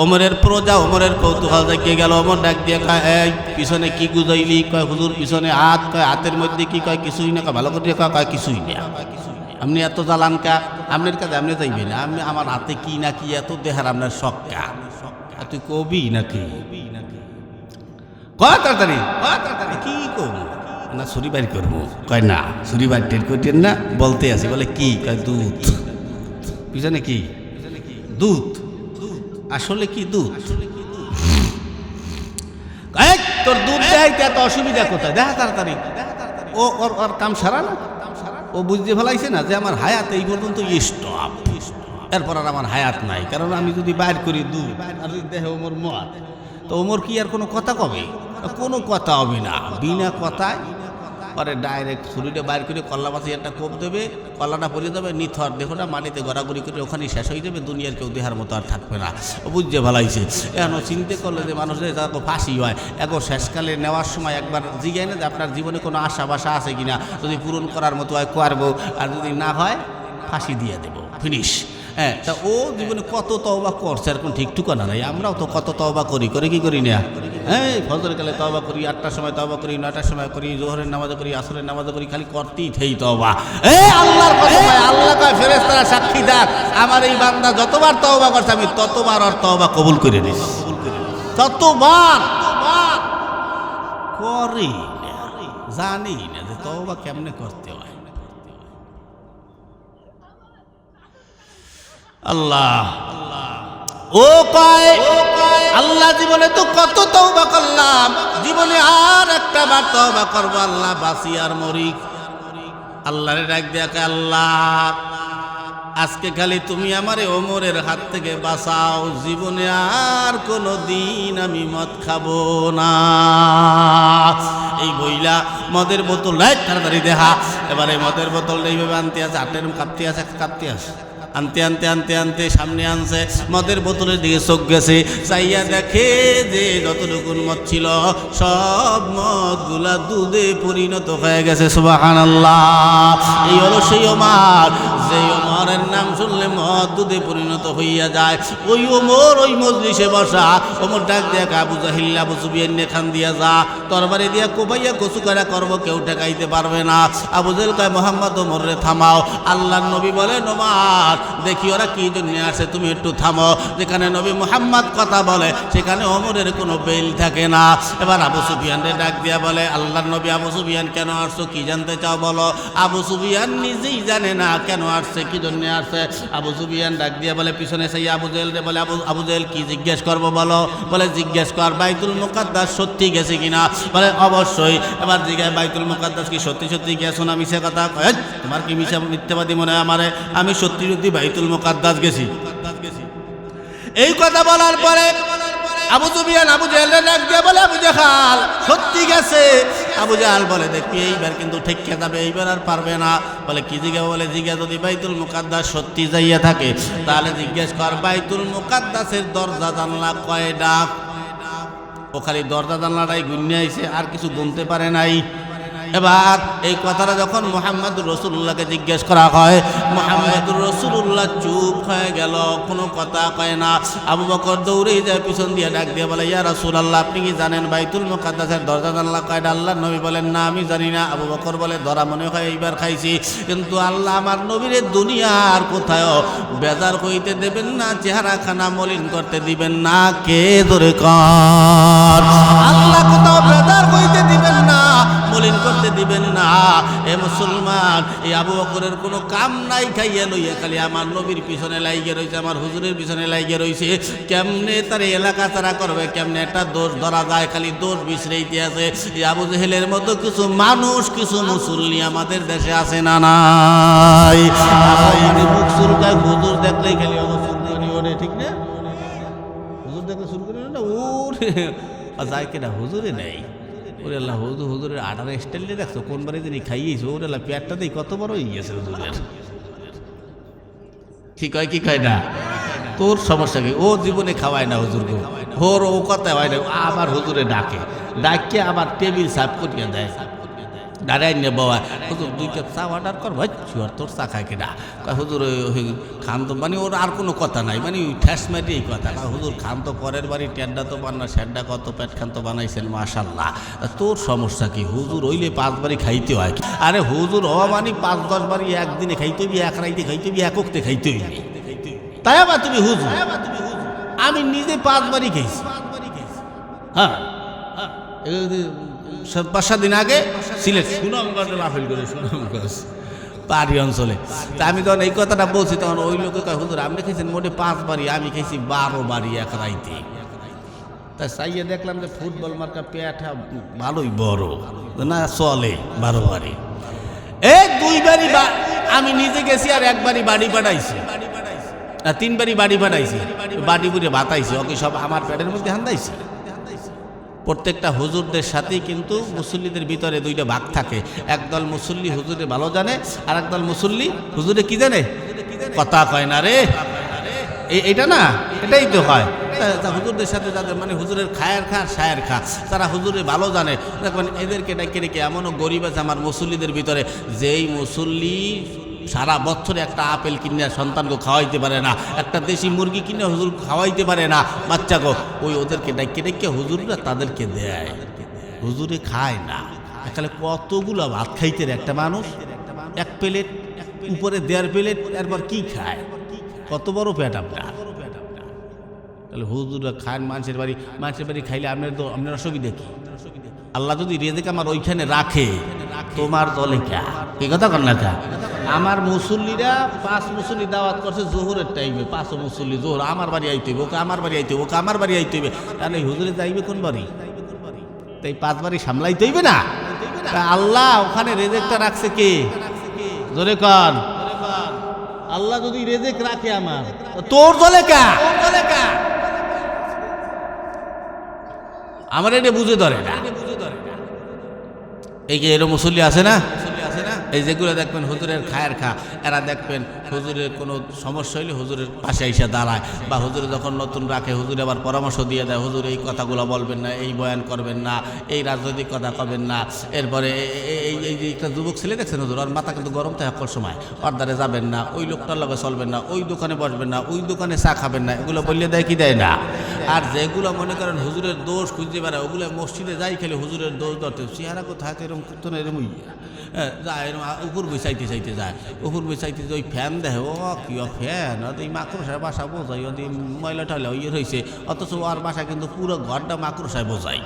ওমরের প্রজা, ওমরের কৌতূহল জাগিয়ে গেল। ওমর ডাক দিয়ে কয়, এই পিছনে কি গুজাইলি? কয় হুজুর পিছনে হাত। কয় হাতের মধ্যে কি? কয় কিছুই না। কয় ভালো করে কয় কিছুই না। আপনি এত জ্বালান কা? আপনার কাছে আপনি যাইবেন না। আমি আমার হাতে কি না কি এত দেহার আপনার শখ কা? তুই কবি নাকি? কয় তাড়াতাড়ি কি করবো না? ছুরি বাড়ি করবো। কয় না, ছুরি বাড়ি টের করতেন না, বলতে আসি। বলে কি? কয় দুধ। পিছনে কি? দুধ। আসলে কি দুধ? তোর দুধ দেয়, এত অসুবিধা কোথায়? দেখা তাড়াতাড়ি। ও ওর কাম সারা না, ও বুঝতে ফেলাইছে না যে আমার হায়াত এই পর্যন্ত স্টপ, এরপর আর আমার হায়াত নাই। কারণ আমি যদি বাইর করি দুধ আর যদি দেখে ওমর মত, তো ওমর কি আর কোনো কথা কবে? কোনো কথা হবে না। বিনা কথায় পরে ডাইরেক্ট ছুরিটা বাইর করে কল্লা মাছে একটা কোপ দেবে, কল্লাটা পড়ে যাবে, নিথর দেহটা মাটিতে গড়াগড়ি করে ওখানেই শেষ হয়ে যাবে। দুনিয়ার কেউ দেহার মতো আর থাকবে না। ও বুঝতে ভালাইছে। এখন চিন্তা করলে যে মানুষের যাতে ফাঁসি হয়, এখন শেষকালে নেওয়ার সময় একবার জিজ্ঞাসা না যে আপনার জীবনে কোনো আশা বাসা আছে কিনা, যদি পূরণ করার মতো হয় করবো, আর যদি না হয় ফাঁসি দিয়ে দেবো, ফিনিশ। হ্যাঁ, তা ও জীবনে কত তওবা করছে আর কোন ঠিক ঠিকানা নাই। আমরাও তো কত তওবা করি, করে কি করি না? হ্যাঁ, ফজরের কালে তওবা করি, 8টার সময় তওবা করি, 9টার সময় করি, জোহরের নামাজ করি, আসরের নামাজ করি, খালি করতেই থেই তওবা। আল্লাহর কথা কয়, আল্লাহ কয় ফেরেশতারা সাক্ষীদার, আমার এই বান্দা যতবার তওবা করছে আমি ততবার ওর তওবা কবুল করে নিই। ততবার করি না, জানি না যে তওবা কেমনে করতে হয়। আল্লাহ ও কয়, আল্লাহ জীবনে তো কত তওবা করলাম, জীবনে আর একটা বার তওবা করবো, আল্লাহ বাঁচি আর মরি। আল্লাহরে ডাক দেয়া, আল্লাহ আজকে খালি তুমি আমারে ওমরের হাত থেকে বাঁচাও, জীবনে আর কোনো দিন আমি মদ খাবো না। এই বইলা মদের বোতল তাড়াতাড়ি দেখা। এবারে মদের বোতল এইভাবে আনতে আছে, আটের কাঁপতে আছে, আনতে আনতে আনতে আনতে সামনে আনছে, মদের বোতলের দিকে চোখ গেছে, চাইয়া দেখে যে যতটুকু মদ ছিল সব মদগুলা দুধে পরিণত হয়ে গেছে। সুবহানাল্লাহ। এই হলো সেই ওমর, যে ওমরের নাম শুনলে মদ দুধে পরিণত হইয়া যায়। ওই ওমর ওই মজলিসে বসা। ওমর ডাক দিয়া আবু জাহিল আবু সুফিয়ান খান দিয়া যা, তরবারি দিয়া কোপাইয়া কচু কাটা করবো, কেউ ঠেকাইতে পারবে না। আবু জাহেল কয় মোহাম্মদ ওমরে থামাও। আল্লাহর নবী বলেন ওমর দেখি ওরা কি জন্য আসে, তুমি একটু থামো। যেখানে নবী মুহাম্মদ কথা বলে সেখানে ওমরের কোনো বেল থাকে না। এবার আবু সুফিয়ানরে ডাক দিয়া বলে আল্লাহর নবী, আবু সুফিয়ান কেন আসছো, কি জানতে চাও বলো। আবু সুফিয়ান নিজেই জানে না কেন আসছে, কি জন্য আসছে। আবু সুফিয়ান ডাক দিয়া বলে পিছনে সেই আবু জাহেল রে বলে আবু জাহেল কি জিজ্ঞেস করবো বলো। বলে জিজ্ঞেস কর বাইতুল মুকাদ্দাস সত্যি গেছে কিনা। বলে অবশ্যই। এবার জিজ্ঞাসা বাইতুল মুকাদ্দাস কি সত্যি সত্যি গেছো না মিছে কথা। তোমার কি মিথ্যাবাদী মনে হয় আমারে, আমি সত্যি সত্যি বাইতুল মুকাদ্দাস গেছি। এই কথা বলার পরে আবু সুফিয়ান আবু জাহেলের ডাক দিয়ে বলে আবু জাহাল সত্যি গেছে। আবু জাহাল বলে দেখবি এইবার কিন্তু ঠেকে যাবে, এইবার আর পারবে না। বলে কি জিজ্ঞাসা। বলে জিজ্ঞাসা যদি বাইতুল মুকাদ্দাস সত্যি যাইয়া থাকে তাহলে জিজ্ঞেস কর বাইতুল মুকাদ্দাসের দরজা জানলা কয়টা। ও খালি দরজা জানলাটাই গুনিয়ে আইছে, আর কিছু গুনতে পারে নাই। এবার এই কথাটা যখন মুহাম্মদুর রাসূলুল্লাহকে জিজ্ঞেস করা হয়, মুহাম্মদুর রাসূলুল্লাহ চুপ হয়ে গেল, কোনো কথা কয় না। আবু বকর দৌড়েই যায় পিছন দিয়ে ডাক দিয়ে বলে ইয়া রাসূলুল্লাহ আপনি কি জানেন বাইতুল মুকাদ্দাসের দরজা জানলা কয়টা। আল্লাহর নবী বলেন না আমি জানি না। আবু বকর বলে ধরা মনে হয় এইবার খাইছি, কিন্তু আল্লাহ আমার নবীর দুনিয়ার কোথাও বেজার হইতে দেবেন না, চেহারা খানা মলিন করতে দিবেন না। কে ধরে কর আল্লাহ কোথাও বেজার হইতে দিবেন না, মলিন করতে দিবেন না। এ মুসলমান, এই আবু বকরের কোনো কাম নাই খাইয়া লইয়া খালি আমার নবীর পিছনে লাইগে রয়েছে, আমার হুজুরের পিছনে লাইগে রয়েছে। কেমনে তার এলাকা তারা করবে, কেমনে একটা দোষ ধরা যায়, খালি দোষ বিছড়াইতে আছে। এই আবু জাহেলের মতো কিছু মানুষ, কিছু মুসল্লি আমাদের দেশে আছে না নাই। মুখ চুলকায়, হুজুর দেখলেই খালি ওরে, ঠিক না? হুজুর দেখলে শুরু করে না ওরে যায় কেনা, হুজুরে নেই। ওরে আল্লাহ হুজুরের আটার স্টাইলে দেখছো কোন বারে যিনি খাইয়েছো, ওরে আল্লাহ পেটটাতেই কত বড় হয়ে গেছে হুজুরের। কি কয় কি কয় না, তোর সমস্যা কি? ও জীবনে খাওয়ায় না হুজুরকে, ওর ও কথা হয় না। আবার হুজুরে ডাকে আবার টেবিল সাফ করিয়া দেয়, দাঁড়াই নে বাবা হুজুর 2 কাপ চা অর্ডার কর। ভাই চুয়ার তোর চা খায় কিনা। হুজুর খান তো, মানে ওর আর কোনো কথা নাই, মানে ঠ্যাস মারি এই কথা। হুজুর খান তো পরের বাড়ি, টেন্ডা তো বান্না, সেড্ডা কত পেট খান তো বানাইছেন মাশাল্লাহ। তোর সমস্যা কি? হুজুর হইলে 5 বাড়ি খাইতে হয়। আরে হুজুর হওয়া মানে 5-10 বাড়ি একদিনে খাইতে হইবি, এক রাইতে খাইতে হইবি, এক ওক্তে খাইতে হইবি। তাই আবার তুমি হুজুর, আমি নিজে 5 বাড়ি খাইছি। হ্যাঁ 5-7 দিন আগে সিলেট সুনামগঞ্জে মাহফিল করে, সুনামগঞ্জ পাহাড়ি অঞ্চলে। তা আমি যখন এই কথাটা বলছি তখন ওই লোকে কয় হুজুর আপনি খেয়েছেন মোটে 5 বাড়ি, আমি খেয়েছি 12 বাড়ি এক রাইতে। তাই চাইয়ে দেখলাম যে ফুটবল মার্কা পেটা ভালোই বড় না, চলে 12 বাড়ি। 2 বাড়ি আমি নিজে গেছি, আর 1 বাড়ি বাড়ি পাঠাইছি, 3 বাড়ি বাড়ি পাঠাইছি, বাড়ি বুড়ে ভাতাইছি, ওকে সব আমার পেটের মধ্যে হান্দাইছি। প্রত্যেকটা হুজুরদের সাথেই কিন্তু মুসল্লিদের ভিতরে 2টা ভাগ থাকে। একদল মুসল্লি হুজুরে ভালো জানে, আর একদল মুসল্লি হুজুরে কি জানে, কথা কয় না রে। এটা না, এটাই তো হয় হুজুরদের সাথে যাদের মানে হুজুরের খায়ের খা সায়ের খা, তারা হুজুরে ভালো জানে। দেখবেন এদেরকে ডাকে রেখে এমনও গরিব আছে আমার মুসল্লিদের ভিতরে, যেই মুসল্লি সারা বছরে একটা আপেল কিনে সন্তানকে খাওয়াইতে পারে না, একটা দেশি মুরগি কিনে হুজুর খাওয়াইতে পারে না বাচ্চাকে, ওই ওদেরকে ডাকে রেখে হুজুররা তাদেরকে দেয়, হুজুরে খায় না। তাহলে কতগুলো ভাত খাইতে একটা মানুষ, 1 প্লেট উপরে 1.5 প্লেট, এরপর কি খায়? কত বড় পেট আপনার। তাহলে হুজুররা খান মানুষের বাড়ি খাইলে আপনার অসুবিধা কি? আল্লাহ যদি রেজেক আমার ওইখানে রাখে, তোমার দলে কে? এই কথা কর না কা? আমার মুসল্লিরা 5 মুসল্লি দাওয়াত করছে জোহরের টাইমে, 5 মুসল্লি জোহর আমার বাড়ি আইতে হইবে, ওকে আমার বাড়ি আইতে হইবে, ওকে আমার বাড়ি আইতে হইবে। তাহলে হুজুরে যাইবে কোন বাড়ি? তাই 5 বাড়ি সামলাইতে হইবে না? আল্লাহ ওখানে রেজেকটা রাখছে কে? জোরে কর। আল্লাহ যদি রেজেক রাখে আমার, তোর দলে কা? আমার এটা বুঝে ধরে না। এই যে এরকম মুসল্লি আছে না, এই যেগুলো দেখবেন হুজুরের খায়ের খা, এরা দেখবেন হুজুরের কোনো সমস্যা হইলে হুজুরের পাশে এসে দাঁড়ায়, বা হুজুরে যখন নতুন রাখে হুজুরে আবার পরামর্শ দিয়ে দেয়, হুজুর এই কথাগুলো বলবেন না, এই বয়ান করবেন না, এই রাজনৈতিক কথা করবেন না। এরপরে এই এই যে একটা যুবক ছেলে দেখছেন হুজুর, ওর মাথা কিন্তু গরম থাকে সকল সময়, ওর দ্বারে যাবেন না, ওই লোকটার লগে চলবেন না, ওই দোকানে বসবেন না, ওই দোকানে চা খাবেন না, এগুলো বললে দেয় কি দেয় না। আর যেগুলো মনে করেন হুজুরের দোষ খুঁজতে পারে, ওগুলো মসজিদে যাই খেলে হুজুরের দোষ ধরতে, চেহারা কোথায় এরকম করতো না, এরকম যায় এরকম উপর বসাইতে চাইতে যায়, উপর বসাইতে ওই ফ্যান দেখে, ও কি ফ্যান, ওই মাকড়সায় বাসা বোঝাই, ওই ময়লা টয়লা ইয়ে হয়েছে, অথচ ওর বাসা কিন্তু পুরো ঘরটা মাকড়সায় বোঝাই,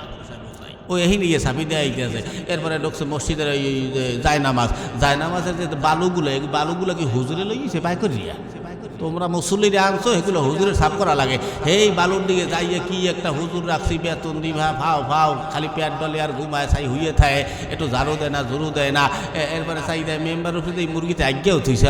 ওই এই নিয়ে ছাপি দেয় গেছে। এরপরে ঢুকছে মসজিদের ওই জায়নামাজের যে বালুগুলো, এই বালুগুলো কি হুজুরে লইছে পাই করিয়া, তোমরা মুসল্লিরা আনছো, এগুলো হুজুরের সাফ করা লাগে। এই বালুর দিকে যাইয়ে কি একটা হুজুর রাখছি, বেতন দিভা ফাও ফাও খালি পেট ডলে আর ঘুমায়, চাই হুইয়ে থাকে, একটু ঝাড়ু দেয় না, ঝুড়ু দেয় না। এরপরে চাই দেয় মেম্বার উপরে এই মুরগিতে আজ্ঞাও থুইছে,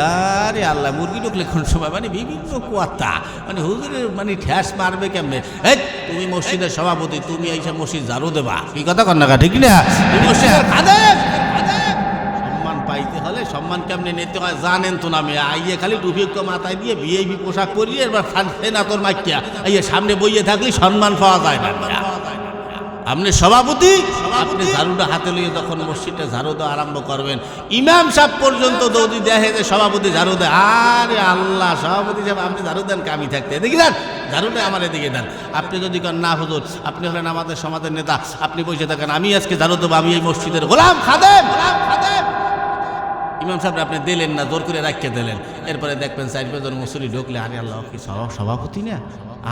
আরে আল্লাহ, মুরগি ঢুকলে কোন সময় মানে বিভিন্ন কুয়াত্তা, মানে হুজুরের মানে ঠ্যাস মারবে কেমনে। এই তুমি মসজিদের সভাপতি, তুমি এইসব মসজিদ ঝাড়ু দেবা, কি কথা কর না, ঠিক না? তুমি মসজিদের খাদেম, পাইতে হলে সম্মান কেমনে নিতে হয় জানেন তো না। আমি আইয়ে খালি টুপি মাথায় দিয়ে ভিআইপি পোশাক পরিয়ে এবার না তোর মাইকিয়া আইয়ে সামনে বইয়ে থাকলে সম্মান পাওয়া যায় না। আপনি সভাপতি, আপনি ঝাড়ুটা হাতে লইয়ে তখন মসজিদটা ঝাড়ু দেওয়া আরম্ভ করবেন, ইমাম সাহেব পর্যন্ত দৌড়ি দেখে যে সভাপতি ঝাড়ু দেয়, আরে আল্লাহ, সভাপতি সাহেব আপনি ঝাড়ু দেন, কামি থাকতে দেখি দেন, ঝাড়ুটা আমার এদিকে দেন। আপনি যদি করেন না হুজুর, আপনি হলেন আমাদের সমাজের নেতা, আপনি বসে থাকেন, আমি আজকে ঝাড়ু দেবো, আমি এই মসজিদের গোলাম খাদেম। ইমাম সাহেব আপনি দিলেন না, জোর করে রাখিয়ে দিলেন। এরপরে দেখবেন 4-5 মুসল্লি ঢুকলে, আরে আল্লাহ, কি সভাপতি না,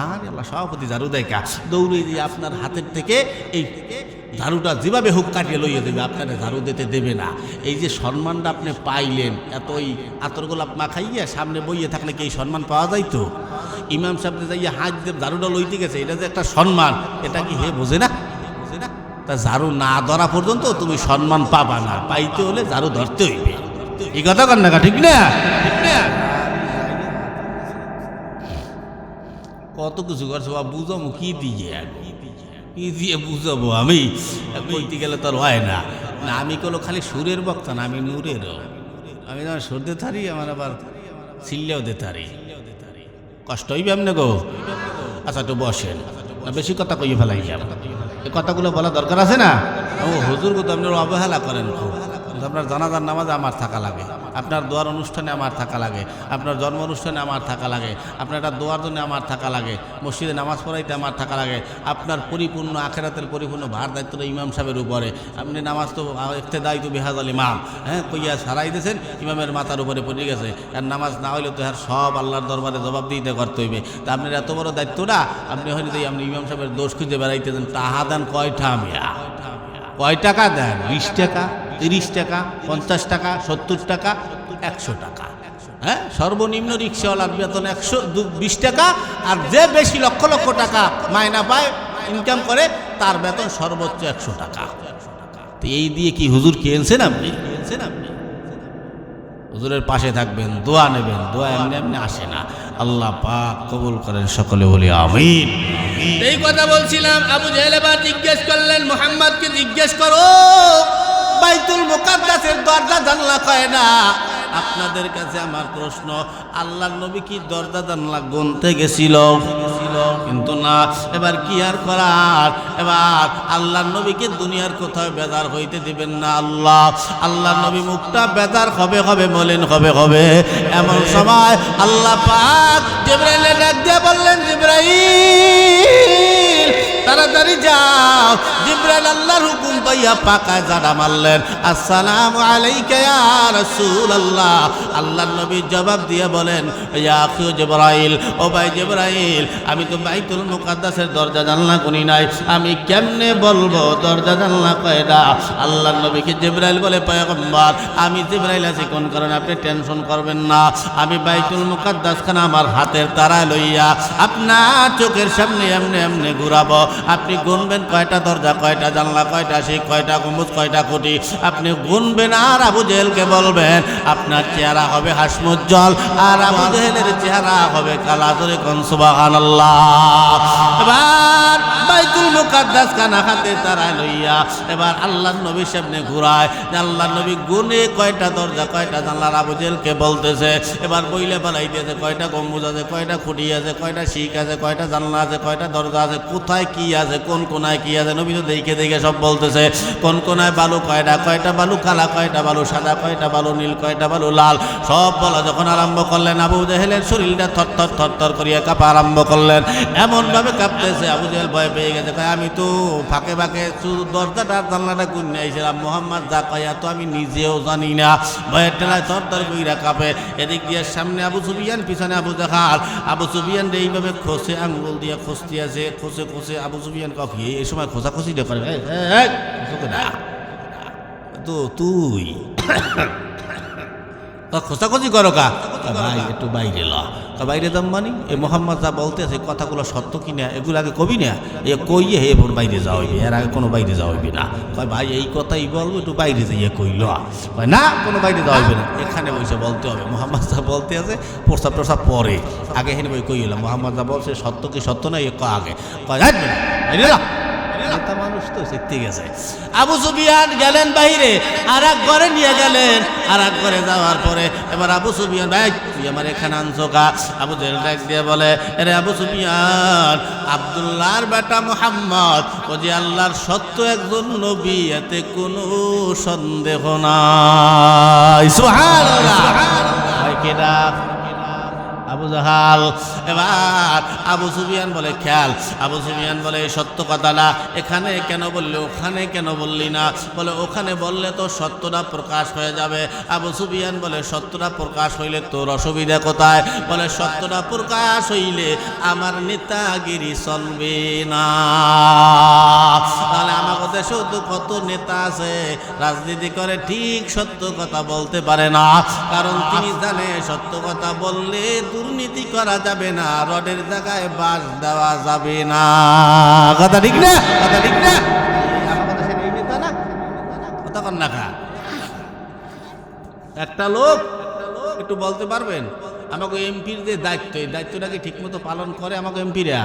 আরে আল্লাহ, সভাপতি ঝাড়ু দেয় কা, দৌড়ে দিয়ে আপনার হাতের থেকে এই ঝাড়ুটা যেভাবে হোক কাটিয়ে লইয়ে দেবে, আপনারা ঝাড়ু দিতে দেবে না। এই যে সম্মানটা আপনি পাইলেন, এত ওই আতর গোলাপ মাখাইয়া সামনে বইয়ে থাকলে কি এই সম্মান পাওয়া যাইতো? ইমাম সাহেব যাইয়া হাত দিয়ে ঝাড়ুটা লইতে গেছে, এটা যে একটা সম্মান, এটা কি হে বোঝে না? তা ঝাড়ু না ধরা পর্যন্ত তুমি সম্মান পাবা না, পাইতে হলে ঝাড়ু ধরতে হইবে। এই কথা কর না, ঠিক না? কত কিছু করছো, বুঝাবো কি দিয়ে, কি দিয়ে বুঝাবো? আমি বলতে গেলে তো হয় না। না, আমি কোনো খালি সুরের বক্তা না, আমি নূরেরও। আমি যেমন সুর দিতে পারি, আমার আবার সিল্লেও দিতে পারি। কষ্ট হইবে আপনি গো? আচ্ছা, একটু বসেন, বেশি কথা কইয়ে ফেলাই, এই কথাগুলো বলা দরকার আছে না? ও হুজুর গো, আপনি অবহেলা করেন খুব। আপনার জানাজার নামাজে আমার থাকা লাগে, আপনার দোয়ার অনুষ্ঠানে আমার থাকা লাগে, আপনার জন্ম অনুষ্ঠানে আমার থাকা লাগে, আপনার একটা দোয়ার জন্য আমার থাকা লাগে, মসজিদে নামাজ পড়াইতে আমার থাকা লাগে। আপনার পরিপূর্ণ আখেরাতের পরিপূর্ণ ভার দায়িত্ব ইমাম সাহেবের উপরে। আপনি নামাজ তো ইফতেদাই তো বিহাজাল ইমাম, হ্যাঁ, কইয়া সারাই দিয়েছেন, ইমামের মাথার উপরে পড়ে গেছে। আর নামাজ না হইলে তো আর সব আল্লাহর দরবারে জবাব দিতে করতে হইবে। তা আপনার এত বড় দায়িত্বটা আপনি হয়তো আপনি ইমাম সাহেবের দোষ খুঁজে বেড়াইতেছেন। টাহা দেন কয়টা? আমিয়া কয় টাকা দেন? 20 টাকা, 30 টাকা, 50 টাকা, 70 টাকা, 100 টাকা। হ্যাঁ, সর্বনিম্ন রিক্সাওয়ালার বেতন 120 টাকা, আর যে বেশি লক্ষ লক্ষ টাকা মায়না পায়, ইনকাম করে, তার বেতন সর্বোচ্চ 100 টাকা। তো এই দিয়ে কি হুজুর কিনছেন আপনি? হুজুরের পাশে থাকবেন, দোয়া নেবেন, দোয়া এমনি এমনি আসে না। আল্লাহ পাক কবুল করেন, সকলে বলি আমিন। এই কথা বলছিলাম, আবু জেহেল এবার জিজ্ঞেস করলেন, মুহাম্মদকে জিজ্ঞেস করো, বাইতুল মুকাদ্দাসের দরজা জানলা কয় না? আপনাদের কাছে আমার প্রশ্ন, আল্লাহর নবী কি দরজা জানলা গুনতে গেছিল? কিন্তু না। এবার কি আর করার, এবার আল্লাহর নবীকে দুনিয়ার কোথাও বেজার হইতে দিবেন না আল্লাহর নবী মুখটা বেজার হবে মলিন হবে। এমন সময় আল্লাহ পাক জিবরাইলের ডাক দিয়ে বললেন, জিবরাইল তাড়াতাড়ি যাও। জিবরাইল আল্লাহর হুকুম পাইয়া পাকায় জাড়া মারলেন, আসসালামু আলাইকা ইয়া রাসূলুল্লাহ। আল্লাহর নবী জবাব দিয়ে বলেন, ইয়া আখি জিবরাইল, ও ভাই জিবরাইল, আমি তো বাইতুল মুকাদ্দাসের দরজা জানলা গুনি নাই, আমি কেমনে বলবো দরজা জানলা কয়টা? আল্লাহর নবীকে জিবরাইল বলে, পয়গম্বর, আমি জিবরাইল আছি, কোন কারণে আপনি টেনশন করবেন না, আমি বাইতুল মুকাদ্দাস খানা আমার হাতের তারা লইয়া আপনার চোখের সামনে এমনি ঘুরাবো। আপনি গুনবেন কয়টা দরজা, কয়টা জানলা, কয়টা শিখ, কয়টা গম্বুজ, কয়টা খুঁটি, আপনি গুনবেন। আর আবু জেহেলকে বলবেন আপনার চেহারা হবে হাসমুজ্জ্বল, আর আবু জেহেলের চেহারা হবে কালা। জোরে কোন সুবহানাল্লাহ। এবার বাইতুল মুকাদ্দাস খানা হাতে তারা লইয়া এবার আল্লাহর নবীর সামনে ঘুরায়। আল্লাহর নবী গুনে কয়টা দরজা, কয়টা জানলার আবু জেহেলকে বলতেছে। এবার বইলে বানাইতেছে কয়টা গম্বুজ আছে, কয়টা খুঁটি আছে, কয়টা শিখ আছে, কয়টা জানলা আছে, কয়টা দরজা আছে, কোথায় কি আছে, কোন কোনায় কি আছে। নবী তো দেখে দেখে সব বলতেছে। কোন কোনায় বালু কয়টা, কয়টা বালু কালা, কয়টা বালু সাদা, কয়টা বালু নীল, কয়টা বালু লাল, সব বলা যখন আরম্ভ করলেন আবু জেহেলের শরীরটা থরথর থরথর করিয়া কাঁপা আরম্ভ করলেন। এমনভাবে কাঁপতেছে আবু জেহেল ভয় পেয়ে গেছে। আমি তো ফাঁকে ফাঁকে শুধু দরজাটা জানলাটা গুনে আইছিলাম, মোহাম্মদ যা কয়া তো আমি নিজেও জানি না। ভয়ের ঠেলায় থরথর কইরা কাঁপে। এদিক দিয়ে সামনে আবু সুফিয়ান, পিছনে আবু জাহাল। আবু সুফিয়ান এইভাবে খসে আঙ্গুল দিয়ে খসতে আছে, খসে খসে আবু সুফিয়ান কফি এই সময় খোঁচাখুচি করে তো তুই খোঁচাখুচি করো কা ভাই, একটু বাইরে ল। বাইরে দাম মানি এ মোহাম্মদ যা বলতে আছে কথাগুলো সত্য কিনা এগুলো আগে কবি না, এ কইয়ে হে এবার বাইরে যাওয়া হইবে, এর আগে কোনো বাইরে যাওয়া হইবে না। কয় ভাই এই কথাই বলবো, একটু বাইরে যাইয়ে কইল। কয় না, কোনো বাইরে যাওয়া হইবে না, এখানে বসে বলতে হবে। মোহাম্মদ যা বলতে আছে প্রস্তাব প্রস্তাব পরে, আগে হেনে বই কইলাম মোহাম্মদ যা বলছে সত্য কি সত্য না এ আগে। কয় বাইরে যা, নেতা মানুষ তো শিখতে গেছে। আবু সুফিয়ান গেলেন বাইরে, আর এক ঘরে নিয়ে গেলেন। আর এক ঘরে যাওয়ার পরে এবার আবু সুফিয়ান, ভাই তুই আমার এখানে আনছো কা? আবু জেহেল ডাক দিয়ে বলে, আরে আবু সুফিয়ান, আব্দুল্লাহর বেটা মুহাম্মদ ও যে আল্লাহর সত্য একজন নবী, এতে কোনো সন্দেহ নাই। সুবহানাল্লাহ। ভাই কেডা? আবু জাহাল। এবার আবু সুফিয়ান বলে খেয়াল। আবু সুফিয়ান বলে সত্য কথা না, এখানে কেন বললি, ওখানে কেন বললি না? বলে ওখানে বললে তো সত্যটা প্রকাশ হয়ে যাবে। আবু সুফিয়ান বলে সত্যটা প্রকাশ হইলে তোর অসুবিধা কোথায়? বলে সত্যটা প্রকাশ হইলে আমার নেতাগিরি চলবে না। তাহলে আমার দেশেও তো কত নেতা আছে রাজনীতি করে, ঠিক সত্য কথা বলতে পারে না, কারণ তিনি জানে সত্য কথা বললে দুর্নীতি করা যাবে না, রডের জায়গায় বাস দেওয়া যাবে না। কথা ঠিক না? কথা ঠিক না? কথা কন না খা। একটা লোক একটু বলতে পারবেন আমাকে এমপির যে দায়িত্ব, এই দায়িত্বটা কি ঠিক মতো পালন করে আমাকে এমপিরা?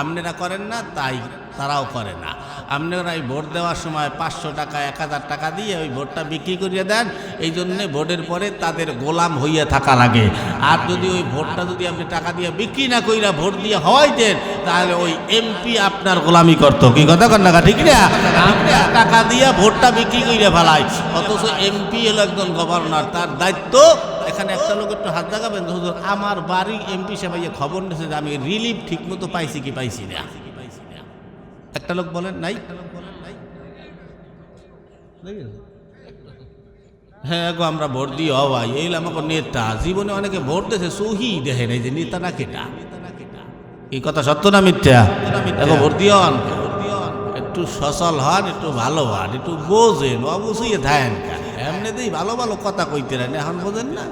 আপনারা করেন না, তাই তারাও করে না। আপনারা এই ভোট দেওয়ার সময় 500 টাকা 1000 টাকা দিয়ে ওই ভোটটা বিক্রি করিয়ে দেন, এই জন্যে ভোটের পরে তাদের গোলাম হইয়া থাকা লাগে। আর যদি ওই ভোটটা যদি আপনি টাকা দিয়ে বিক্রি না কইরা ভোট দিয়ে হওয়াই দেন, তাহলে ওই এমপি আপনার গোলামি করতো। কি কথা কন না? ঠিক না? আপনার টাকা দিয়ে ভোটটা বিক্রি কইরা ফেলায়, অথচ এমপি হলো একজন গভর্নর, তার দায়িত্ব। এখানে একটা লোক একটু হাত জাগাবেন, হুজুর আমার বাড়ি এমপি সাহেব খবর নিয়েছে যে আমি রিলিফ ঠিক মতো পাইছি কি পাইছি না। একটা লোক বলেন নাই? হ্যাঁ গো আমরা ভোট দিই হওয়াই, এই আমাকে নেতা। জীবনে অনেকে ভোট দিয়েছে, সহি দেখে নাই যে নেতা না কেটা। এই কথা সত্য না মিথ্যা? দেখো ভোট দিয়ে হন, একটু সচল হন, একটু ভালো হন, একটু বোঝেন, অবশ্যই থাকেন। এমনিতেই ভালো ভালো কথা কইতে রান, এখন বোঝেন না।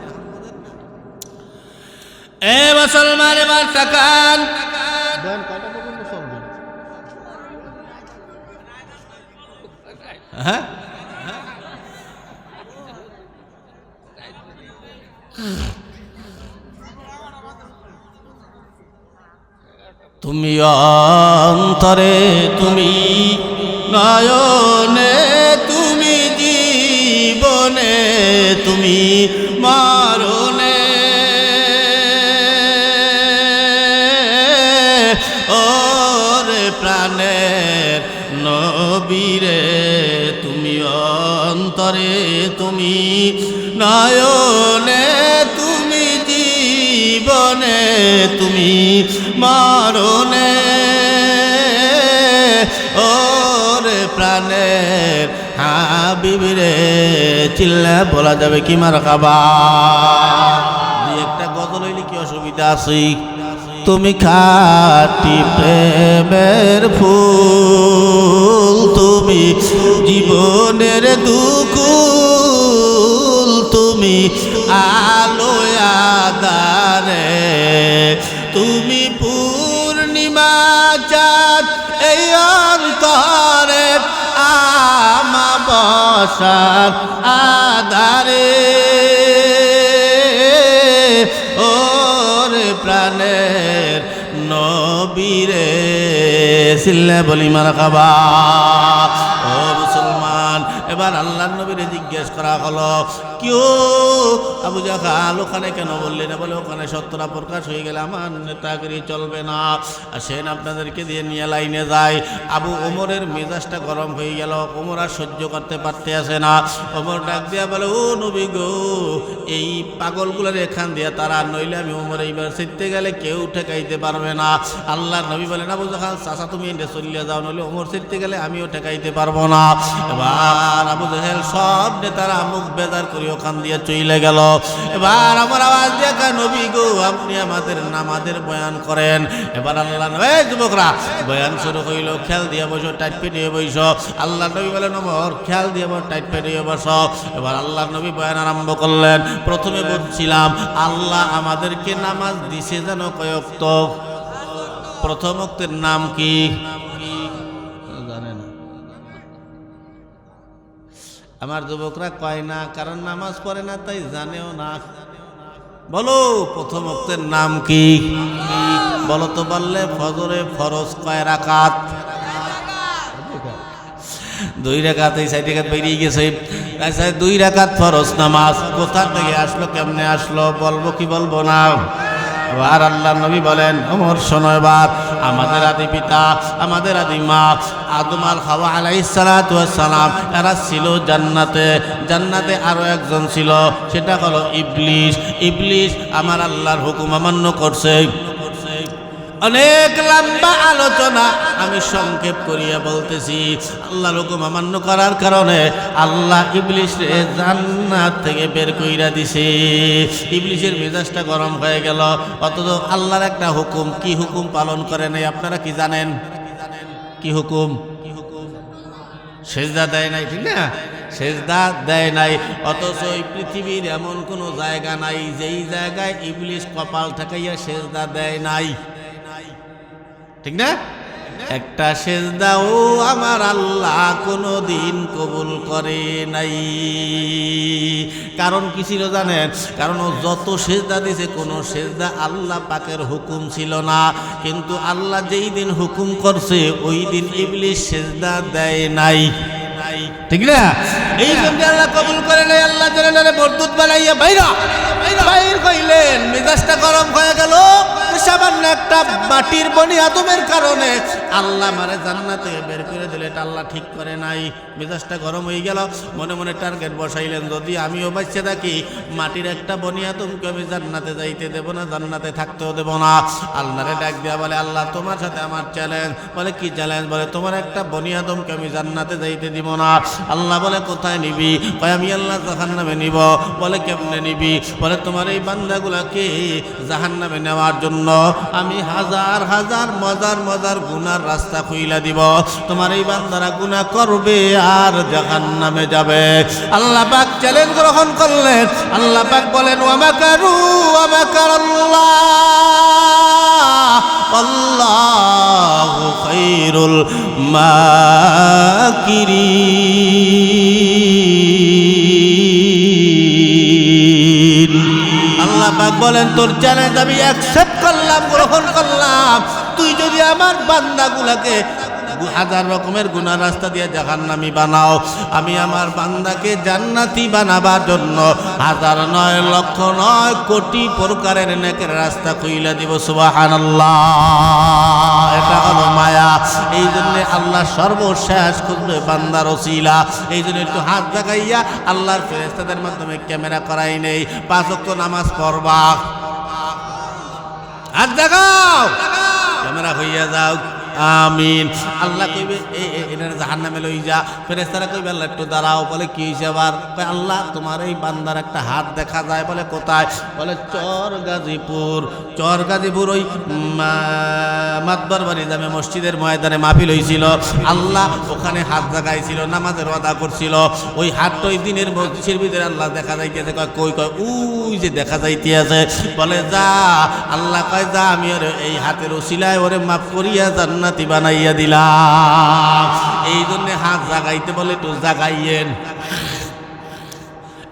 এ মুসলমান এবার তাকান, হ্যাঁ তুমি অন্তরে, তুমি নয়নে, তুমি জীবনে, তুমি মরণে, ওরে প্রাণের নবীরে, তুমি অন্তরে, তুমি নয়নে, তুমি জীবনে, তুমি মরণে, ওরে প্রাণের হাবিবরে। চিল্লা বলা যাবে কি মারহাবা? দুই একটা গজল হইলে কি অসুবিধা আছে? তুমি খাঁটি প্রেমের ফুল, তুমি জীবনের দুকুল, তুমি আলোয় আঁধারে, তুমি পূর্ণিমা চাঁদ বর্ষার আধারে ওরে প্রাণের নবীরে সিল্লে বলি মারহাবা। ও মুসলমান, এবার আল্লাহর নবীরে জিজ্ঞেস করা হলো, কেউ আবু জাহাল ওখানে কেন বললি না? বলে ওখানে সত্যটা প্রকাশ হয়ে গেলে আমার নেতাগিরি চলবে না, আসেন আপনাদেরকে দিয়ে নিয়ে লাইনে যায়। আবু ওমরের মেজাজটা গরম হয়ে গেল, ওমর আর সহ্য করতে পারতে আসে না। ওমর ডাক দিয়া বলে, ও নবী গো, এই পাগলগুলোর এখান দিয়া তারা, নইলে আমি ওমর এইবার শিখতে গেলে কেউ ঠেকাইতে পারবে না। আল্লাহর নবী বলেন, আবু জাহাল চাচা তুমি এনে চলিয়ে যাও, নইলে ওমর শিখতে গেলে আমিও ঠেকাইতে পারবো না। এবার আবু জাহেল সব নেতারা মুখ বেজার করি ওখান দিয়ে চলে গেল। এবার আমার আওয়াজ দিয়ে, নবী গো আপনি আমাদের বয়ান করেন। এবার আল্লাহ এই যুবকরা বয়ান শুরু হইল, খেয়াল দিয়ে বসো, টাইট পেটিয়ে বসো। আল্লাহ নবী বলেন, ওমর খেয়াল দিয়ে টাইট পেটিয়ে বসো। এবার আল্লাহ নবী বয়ান আরম্ভ করলেন। প্রথমে বলছিলাম, আল্লাহ আমাদেরকে নামাজ দিছে যেন কয় ওয়াক্ত। প্রথম ওয়াক্তের নাম কি জানেন? আমার যুবকরা কয় না, কারণ নামাজ পড়ে না তাই জানেও না। বলো প্রথম ওয়াক্তের নাম কি? বলো তো, বললে ফজরে ফরজ কয় রাকাত? 2 রাকাত। এই 4 রাকাত বেরিয়ে গেছে। 2 রাকাত ফরজ নামাজ কোথা থেকে আসলো, কেমনে আসলো, বলবো কি বলবো না? আর আল্লাহ নবী বলেন, ওমর শোনো, এবার আমাদের আদি পিতা, আমাদের আদি মা আদম আল হাওয়া আলাইহিস সালাতু ওয়াস সালাম, এরা ছিল জান্নাতে। জান্নাতে আরো একজন ছিল, সেটা হলো ইবলিস। ইবলিস আমার আল্লাহর হুকুম অমান্য করছে। অনেক লম্বা আলোচনা, আমি সংক্ষেপ করিয়া বলতেছি। আল্লাহর হুকুম অমান্য করার কারণে আল্লাহ ইবলিসকে জান্নাত থেকে বের কইরা দিছে। ইবলিসের মেজাজটা গরম হয়ে গেল, অথচ আল্লাহর একটা হুকুম, কি হুকুম পালন করে নাই আপনারা কি জানেন? কি হুকুম? সেজদা দেয় নাই, ঠিক না? সেজদা দেয় নাই। অথচ এই পৃথিবীর এমন কোনো জায়গা নাই যেই জায়গায় ইবলিস কপাল ঠেকাইয়া সেজদা দেয় নাই, ঠিক না? একটা সেজদাও আমার আল্লাহ কোনো দিন কবুল করে নাই। কারণ কি ছিল জানেন? কারণ ও যত সেজদা দিছে, কোনো সেজদা আল্লাহ পাকের হুকুম ছিল না। কিন্তু আল্লাহ যেই দিন হুকুম করছে ওই দিন ইবলিস সেজদা দেয় নাই, ঠিক না? এই জন্য আল্লাহ কবুল করে নাই। আল্লাহ জানে বরদুত বানাইয়া বাইর কইলেন, মেজাজটা গরম হয়ে গেল। সামান্য একটা মাটির বনি আদমের কারণে আল্লাহ মারে জান্নাত থেকে বের করে দিলে, এটা আল্লাহ ঠিক করে নাই। মেজাজটা গরম হয়ে গেল, মনে মনে টার্গেট বসাইলেন, যদি আমিও বাঁচতে থাকি মাটির একটা বনি আদমকে আমি জান্নাতে যাইতে দেব না, জান্নাতে থাকতেও দেব না। আল্লাহরে ডাক দেয়া বলে, আল্লাহ তোমার সাথে আমার চ্যালেঞ্জ। বলে কি চ্যালেঞ্জ? বলে তোমার একটা বনি আদমকে আমি জান্নাতে যাইতে দিব না। আল্লাহ বলে কোথায় নিবি? কয় আমি আল্লাহ জাহান্নামে নিব। বলে কেমনে নিবি? বলে তোমার এই বান্দাগুলাকে জাহান্নামে নেওয়ার জন্য আমি হাজার হাজার মজার মজার গুনার রাস্তা খুইলা দিব। তোমার এই বান্দারা গুনাহ করবে আর জাহান্নামে যাবে। আল্লাহ পাক চ্যালেঞ্জ গ্রহণ করলেন। আল্লাহ পাক বলেন, ওয়া মাকারু ওয়া মাকারাল্লাহ আল্লাহু খায়রুল মাকিরিন। আল্লাহ পাক বলেন, তোর চ্যালেঞ্জ আমি অ্যাকসেপ্ট করলাম, গ্রহণ করলাম। তুই যদি আমার বান্দাগুলাকে হাজার রকমের গুনাহ রাস্তা দিয়ে জাহান্নামী বানাও, আমি আমার বান্দাকে জান্নাতি বানাবার জন্য হাজার নয়, লক্ষ নয়, কোটি প্রকারের নেকের রাস্তা খুইলা দিব। সুবহানাল্লাহ। এটা হলো মায়া। এই জন্য আল্লাহ সর্বশেষ খুঁজবে বান্দার ওসিলা। এই জন্য একটু হাত জাগাইয়া আল্লাহর ফেরেশতাদের মাধ্যমে ক্যামেরা করাই নেই। 5 ওয়াক্ত নামাজ পড়বা, হাত জাগাও, ক্যামেরা হইয়া যাও। আমিন। আল্লাহ কইবে এনার জাহান্নামে লই যা। ফেরেশতারা কইবে আল্লাহ একটু দাঁড়াও। বলে কি হইছে আবার? কয় আল্লাহ তোমার এই বান্দার একটা হাত দেখা যায়। বলে কোথায়? বলে চর গাজীপুর ওই মাতবার বাড়ি জামে মসজিদের ময়দানে মাহফিল হইছিল। আল্লাহ ওখানে হাত জাগাইছিল, নামাজের ওয়াদা করছিল। ওই হাতটা ওই দিনের মসজিদের ভিতরে আল্লাহ দেখা যাইতেছে। কয় ওই যে দেখা যাইতেছে। বলে যা। আল্লাহ কয় যা, আমি ওরে এই হাতের ওসিলায় ওরে মাফ করিয়া জান্নাত জান্নাতি বানাইয়া দিলাম। এই জন্য হাত জাগাইতে বলে একটু জাগাইয়েন।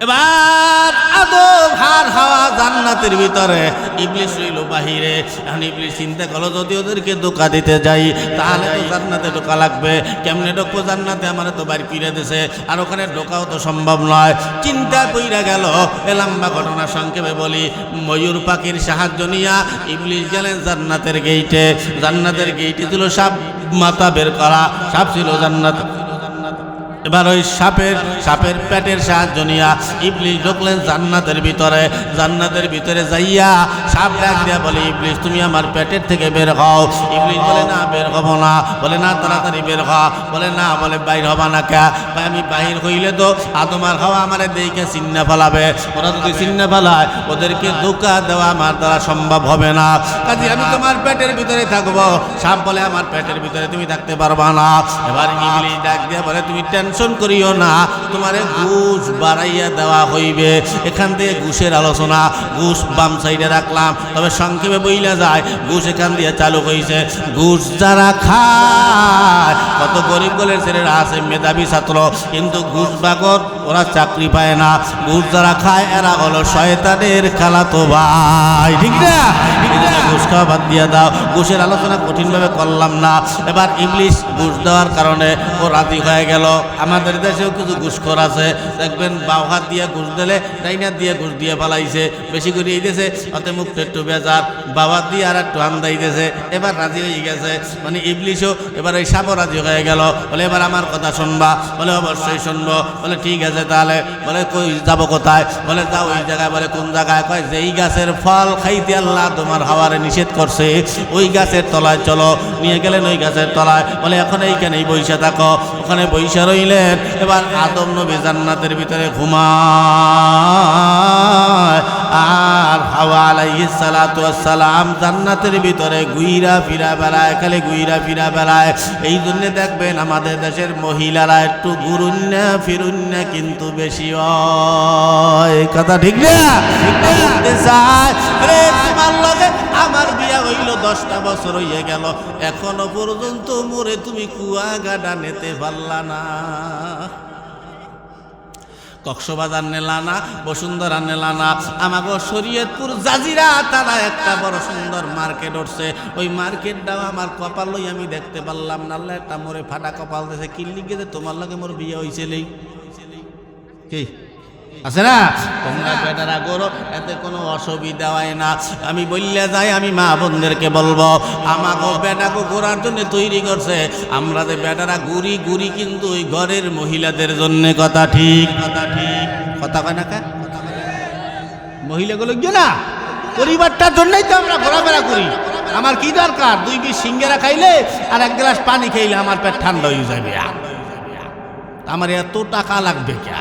এবার আদম হার হাওয়া জান্নাতের ভিতরে, ইবলিস রইল বাহিরে। এখন ইবলিস চিন্তা করলো যদি ওদেরকে ধোঁকা দিতে যাই তাহলে তো জান্নাতে ঢোকা লাগবে, কেমনে ঢোকবো জান্নাতে, আমার তো বাড়ি ফিরে দিছে, আর ওখানে ঢোকাও তো সম্ভব নয়। চিন্তা কইরা গেল। এ লম্বা ঘটনা সংক্ষেপে বলি, ময়ূর পাখির সাহায্য নিয়া ইবলিস গেলেন জান্নাতের গেইটে। জান্নাতের গেইটে ছিল সাপ মাথা বের করা, সাপ ছিল জান্নাত। এবার ওই সাপের পেটের সাহায্য নিয়া ইবলিস ঢুকলেন জান্নাতের ভিতরে। জান্নাতের ভিতরে যাইয়া সাপ ডাক দিয়া বলে, ইবলিস তুমি আমার পেটের থেকে বের হও। ইবলিস বলে না, বের হবো না। বলে না, তাড়াতাড়ি বের হ। বলে না, বলে বাইর হবা না কে? আমি বাহির হইলে তো আদম আর হাওয়া আমারে দেখে চিন্না ফেলাবে, ওরা যদি চিন্না ফেলায় ওদেরকে ধোঁকা দেওয়া আমার দ্বারা সম্ভব হবে না, কাজে আমি তোমার পেটের ভিতরে থাকবো। সাপ বলে আমার পেটের ভিতরে তুমি থাকতে পারবা না। এবার ইবলিস ডাক দিয়া বলে, তুমি টেনশন করিও না, তোমারে ঘুষ বাড়াইয়া দেওয়া হইবে। এখান থেকে ঘুষের আলোচনা, ঘুষ বাম সাইডে রাখলাম, তবে সংক্ষেপে বইলা যায় ঘুষ এখান দিয়ে চালু হয়েছে। ঘুষ যারা খায়, কত গরিব গলের ছেলেরা আছে মেধাবী ছাত্র, কিন্তু ঘুষ বাগর ওরা চাকরি পায় না। ঘুষ যারা খায় এরা হলো শয়তানের খালাতো ভাই, ঠিক না? ঘুষ খাওয়া বাদ দিয়ে দাও। ঘুষের আলোচনা কঠিনভাবে করলাম না। এবার ইবলিস ঘুষ দেওয়ার কারণে ও রাজি হয়ে গেল। আমাদের দেশেও কিছু ঘুষখোর আছে, দেখবেন বাও হাত দিয়ে ঘুষ দিলে ডাইনার দিয়ে ঘুষ দিয়ে ফেলাইছে, বেশি করে দিয়েছে, অতে মুখটা একটু বেজার, বাবা দিয়ে আর একটু আন্দাই দিয়েছে। এবার রাজি হয়ে গেছে, মানে ইবলিসও এবার ওই সাপও রাজি হয়ে গেল। বলে এবার আমার কথা শুনবা? বলে অবশ্যই শুনবো। বলে ঠিক আছে তাহলে। বলে কই যাবো কোথায়? বলে যাও ওই জায়গায়। বলে কোন জায়গায়? কয় যেই গাছের ফল খাইতে আল্লাহ তোমার হাওয়ারে নিষেধ করছে ওই গাছের তলায় চলো। নিয়ে গেলেন ওই গাছের তলায়। বলে এখন এইখানেই বইসা থাকো। ওখানে বইসা রইলেন। এবার আদম নবী জান্নাতের ভিতরে ঘুমায়, আর হাওয়া আলাইহিস সালাতু ওয়াস সালাম জান্নাতের ভিতরে ঘুইরা ফিরা বেড়ায়, খালি ঘুইরা ফিরা বেড়ায়। এই জন্য দেখবেন আমাদের দেশের মহিলারা একটু ঘুরুন্না ফিরুন্না কিন্তু বেশি হয়, কথা ঠিক না? বলতে চায়, আরে তোমার লগে আমার বিয়া হইল 10টা বছর হইয়া গেল, এখনো পর্যন্ত মোরে তুমি কুয়াগাডা নিতে পারলা না, কক্সবাজার নেলা না, বসুন্ধরা নেলা না, আমাগো শরীয়তপুর জাজিরা তারা একটা বড় সুন্দর মার্কেট উঠছে, ওই মার্কেটটাও আমার কপাল লই আমি দেখতে পারলাম না। আল্লাহ একটা মোরে ফাটা কপাল দিয়েছে, কিল্লি গেছে তোমার লগে মোর বিয়ে হয়েছিলেই কি আছে না? তোমরা বেটারা করো, এতে কোনো অসুবিধা হয় না। আমি বললে যাই, আমি মা বোনদেরকে বলবো আমাকে বেটাকে ঘোরার জন্য তৈরি করছে। আমরা যে বেটারা ঘুরি ঘুরি কিন্তু ওই ঘরের মহিলাদের জন্য, কথা ঠিক? কথা ঠিক, কথা কয় না কে? মহিলাগুলো গিয়ে না পরিবারটার জন্যই তো আমরা ঘোরাফেরা করি। আমার কি দরকার 2 পিস সিঙ্গারা খাইলে আর 1 গ্লাস পানি খাইলে আমার পেট ঠান্ডা হয়ে যাবে? আমার এত টাকা লাগবে কে?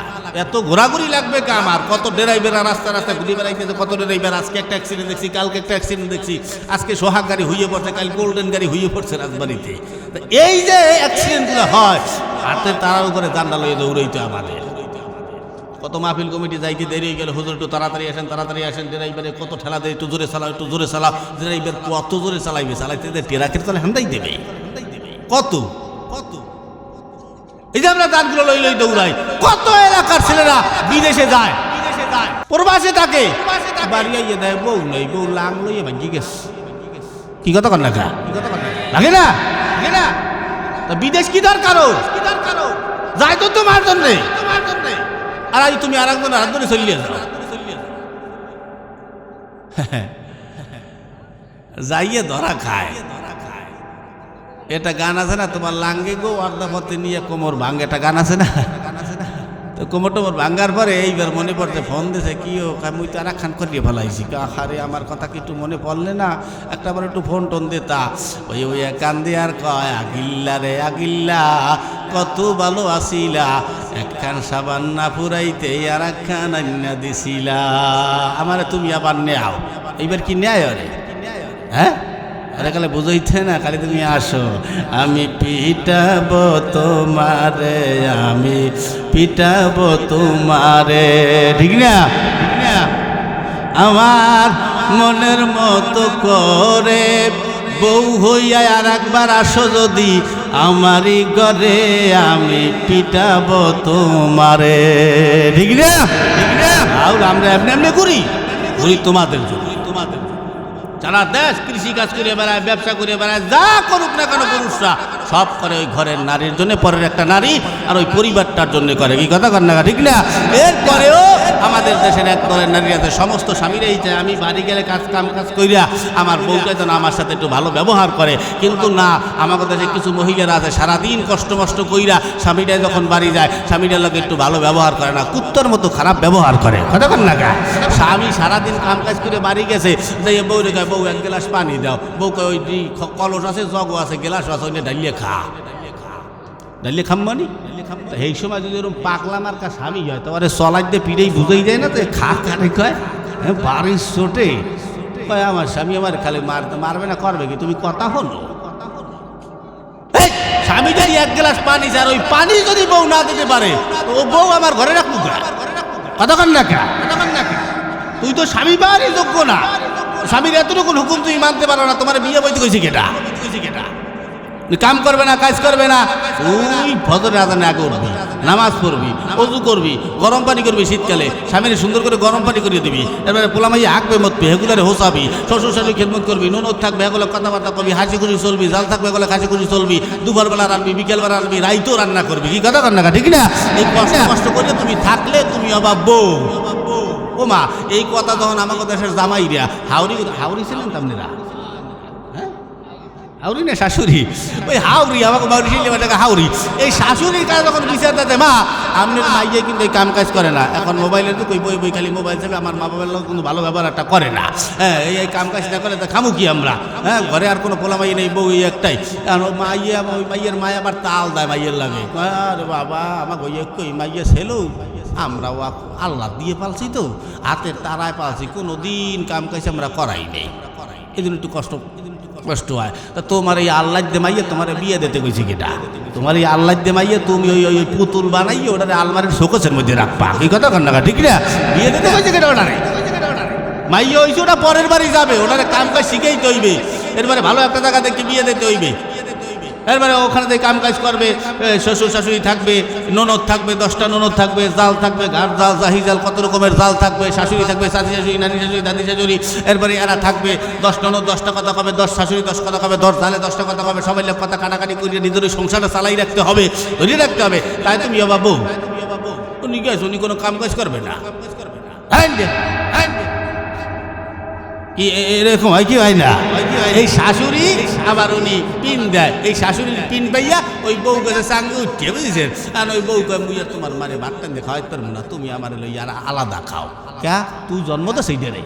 এত ঘোরাঘুরি লাগবে কে? আমার কত ড্রাইভাররা রাস্তা রাস্তায় ঘুরে বেড়াইতেছে, কত ড্রাইভার। আজকে একটা অ্যাক্সিডেন্ট দেখছি, কালকে একটা অ্যাক্সিডেন্ট দেখছি, আজকে সোহাগ গাড়ি হইয়ে পড়ছে, কাল গোল্ডেন গাড়ি হইয়ে পড়ছে রাজবাড়িতে। এই যে অ্যাক্সিডেন্টগুলো হয়, হাতে তারার উপরে জান্ডা লইয়ে দৌড়াইতে আমাদের। কত মাহফিল কমিটি যাইতে দেরি হয়ে গেল, হুজুর একটু তাড়াতাড়ি আসেন, তাড়াতাড়ি আসেন। ড্রাইভারে কত ঠেলা দেয়, একটু জোরে চালাও, একটু জোরে চালাও। ড্রাইভার কত জোরে চালাইবে, চালাইতে টেরাকের তলে হান্দাই দেবে কত কত। এই যে আমরা দাঁতগুলো লই লই দৌড়াই, কত এলাকার ছেলেরা বিদেশে যায়, প্রবাসে থাকে, বাড়ি আইয়ে দেয় বউ নেই, বউ লাং লইয়ে ভাঙ্গি গেছে। কি কথা কর না কা? লাগে না? লাগে না? বিদেশ কি দরকার? যাই তো তোমার জন্যে, আর আজ তুমি আর একজন আরেকজনে চলিয়ে যাও, যাইয়ে ধরা খায়। এটা গান আছে না, তোমার লাঙ্গে গো অর্ধাপথে নিয়ে কোমর ভাঙ্গে, একটা গান আছে না? তো কোমর টোমর ভাঙ্গার পরে এইবার মনে পড়ছে, ফোন দিছে, কি ও মুই তো আর একখান করিয়ে ফেলাইছি, আরে আমার কথা কি একটু মনে পড়লে না, একটা বার একটু ফোন টোন দিতা। ওই ওই কান্দি আর কয়, আগিল্লা রে আগিল্লা কত ভালো আসিলা, একখান সাবান না ফুরাইতে আর একখান আন্না দিছিলা, আমারে তুমি আবার নেও। এইবার কি নেয় রে? হ্যাঁ, আরে কালে বুঝাইতে না, খালি তুমি আসো, আমি পিটাবো তোমারে, আমি পিটাবো তোমারে, ঠিক না? ঠিক না? আমার মনের মতো করে বউ হইয়া আর একবার আসো যদি আমারই ঘরে, আমি পিটাবো তোমারে। ঠিক না? ঠিক না? আমরা এমনি এমনি করি তোমাদের জন্য। যারা দেশ কৃষি কাজ করে বেড়ায়, ব্যবসা করে বেড়ায়, যা করুক না কেন পুরুষরা সব করে ওই ঘরের নারীর জন্য, পরের একটা নারী আর ওই পরিবারটার জন্য করে। কি কথা কর না? ঠিক না? এরপরেও আমাদের দেশের এক দলের নারী আছে, সমস্ত স্বামীরাই চায় আমি বাড়ি গেলে কাজ কইরা আমার বউটা যেন আমার সাথে একটু ভালো ব্যবহার করে। কিন্তু না, আমাদের দেশে কিছু মহিলারা আছে সারাদিন কষ্ট মষ্ট কইরা স্বামীরা যখন বাড়ি যায় স্বামীটার লোক একটু ভালো ব্যবহার করে না, কুত্তর মতো খারাপ ব্যবহার করে। কথা কর না? স্বামী সারাদিন কাম কাজ করে বাড়ি গেছে, যাই বউ রেখে বউ এক গ্লাস পানি দাও, বউকে ওই কলস আছে, জগ আছে, গ্লাস আছে, ওই ডালিয়ে খা, ডালিয়ে খাম্মানি। এই সময় যদি ওরকম পাগলা মার্কা স্বামী হয় তো আরে চলাই দিয়ে পিড়েই বুঝেই যায় না তো খা কানে কয় বাড়ির চোটে কয় আমার স্বামী আমার খালি মারবে না, করবে কি? তুমি কথা হলো স্বামী যদি এক গ্লাস পানি চার, ওই পানি যদি বউ না দিতে পারে ও বউ আমার ঘরে রাখবো। কথা কন না কে? তুই তো স্বামী পাওয়ারই যোগ্য না। স্বামীর এতটুকু হুকুম তুমি মানতে পারো না, তোমার বিয়ে বইতে কইছি কেটা? কাম করবে না, কাজ করবে না, তুই ফজরের আজানে আগে উঠবি, নামাজ পড়বি, অজু করবি, গরম পানি করবি, শীতকালে স্বামীর সুন্দর করে গরম পানি করিয়ে দিবি, এরপরে পোলামাইয়া হাঁকবে মতবি, হেগুলারে হোসাবি, শ্বশুর শাশুড়ি খেদমত করবি, ননদ থাকবে এগুলো কথাবার্তা করবি, হাসি খুশি চলবি, জাল থাকবে এগুলো হাসি খুশি চলবি, দুপুরবেলা রান্নবি, বিকেলবেলা রান্নবি, রাইতেও রান্না করবি। কি কথা রান্না? ঠিক না? এই কষ্ট করে তুমি থাকলে তুমি অবাব বউ। ও মা, এই কথা যখন আমাকে দেশের জামাইরা হাওড়ি ছিলেন তামনেরা, হাউরি না শাশুড়ি, ওই হাউরি আমাকে হাউরি, এই শাশুড়ির কাজ যখন বিচার দিতে, মা আপনার মাইয়ে কিন্তু এই কাম কাজ করে না, এখন মোবাইলের তো কই বই খালি মোবাইল চাপে, আমার মা বাবার লোক কিন্তু ভালো ব্যবহারটা করে না। হ্যাঁ, এই কাম কাজ না করে তা খামু কি আমরা? হ্যাঁ, ঘরে আর কোনো পোলা মাইয়ে নেই, বউ একটাই। ওই মাইয়ের মায় আবার তাল দেয় মাইয়ের লাগে, আরে বাবা আমাকে ওই কই মাইয়ে ছেলেও আমরাও আল্লাহ দিয়ে পালছি, তো হাতের তারায় পালছি, কোনো দিন কাম কাজ আমরা করাই নেই, এই জন্য একটু কষ্ট হয়। তা তোমার এই আল্লাহ দে মাইয়ে তোমার বিয়ে দিতে কইছি কিটা? তোমার এই আল্লাহ দে মাইয়ে তুমি ওই পুতুল বানাইয়ে ওটারে আলমারির শোকেসের মধ্যে রাখবা। এই কথা কর না? ঠিক না? বিয়ে দিতে কইছি কিটা? ওটারে মাইয়ে হইছে, ওটা পরের বাড়ি যাবে, ওটারে কাম কাজ শিখেই তো হইবে, এরপরে ভালো একটা জায়গা দেখে বিয়ে দিতে হইবে, এরপরে ওখানে থেকে কাম কাজ করবে, শ্বশুর শাশুড়ি থাকবে, ননদ থাকবে, 10টা ননদ থাকবে, জাল থাকবে, ঘাট জাল, জাহি জাল, কত রকমের জাল থাকবে, শাশুড়ি থাকবে, চাচি শাশুড়ি, নানি শাশুড়ি, দাদি শাশুড়ি, এরপরে এরা থাকবে, 10 ননদ 10টা কথা কবে, 10 শাশুড়ি 10 কথা কবে, 10 জালে 10টা কথা কবে, সবাই লোক কথা কাটাকাটি করিয়ে নিজের সংসারটা চালাই রাখতে হবে, ধরিয়ে রাখতে হবে। তাই তুমি বাবু উনি গেছ, উনি কোনো কাম কাজ করবে না, এরকম হয় কি হয় না? এই শাশুড়ি আবার উনি পিন দেয়, এই শাশুড়ির পিন পাইয়া ওই বউ গেছে চাঙ্গে উঠিয়ে, বুঝেছেন? আর ওই বউ মুইয়া তোমার মানে ভাতটা দিয়ে খাওয়াইতে পারবো না, তুমি আমার লইয়া আলাদা খাও। ক্যা তুই জন্ম তো সেইটা নেই।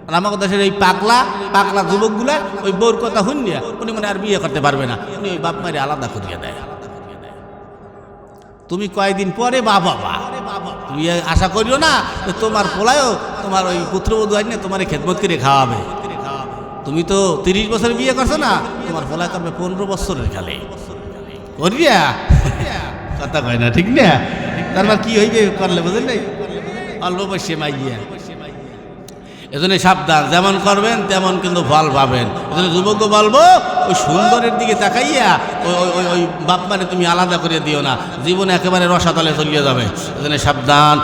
আর আমাদের দেশের এই পাগলা যুবকগুলা ওই বউর কথা শুনিয়া উনি মানে আর বিয়ে করতে পারবে না, উনি ওই বাপ মারি আলাদা করিয়া দেয়। তুমি কয়েকদিন পরে বাবা তুমি আশা করিও না তোমার পোলায়ও তোমার ওই পুত্রবধূ আইন না তোমার খেদমত করে খাওয়াবে। তুমি তো 30 বছর বিয়ে করছো না, তোমার পোলায় করবে 15 বছরের খালে করিয়া। কথা কয় না? ঠিক না? তারপর কি হইবে করলে বুঝলেন নাই? অল্প বয়সে মাইয়া। এজন্য সাবধান, যেমন করবেন তেমন কিন্তু ফল পাবেন। এজন্য যুবক বলবো ওই সুন্দরের দিকে তাকাইয়া ওই বাপ মানে তুমি আলাদা করে দিও না, জীবনে একেবারে রসাতলে চলিয়ে যাবে। এজন্য সাবধান,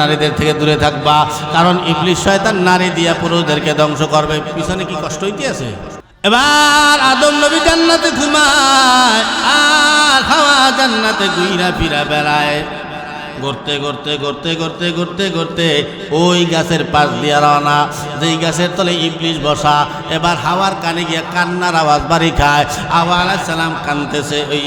নারীদের থেকে দূরে থাকবা, কারণ ইবলিস শয়তান নারী দিয়া পুরুষদেরকে ধ্বংস করবে। পিছনে কি কষ্ট হইতে আছে? এবার আদম নবী জান্নাতে ঘুমায় আর হাওয়া জান্নাতে ঘুইরা ফিরা বেড়ায়। ঘুরতে ঘুরতে ঘুরতে ঘুরতে ঘুরতে ঘুরতে ওই গাছের পাশ দিয়ে রওনা, যেই গাছের তলে ইবলিস বসা। এবার হাওয়ার কানে গিয়ে কান্নার আওয়াজ বাড়ি খায়। হাওয়া আলাইহিস সালাম কান্দতেছে, ওই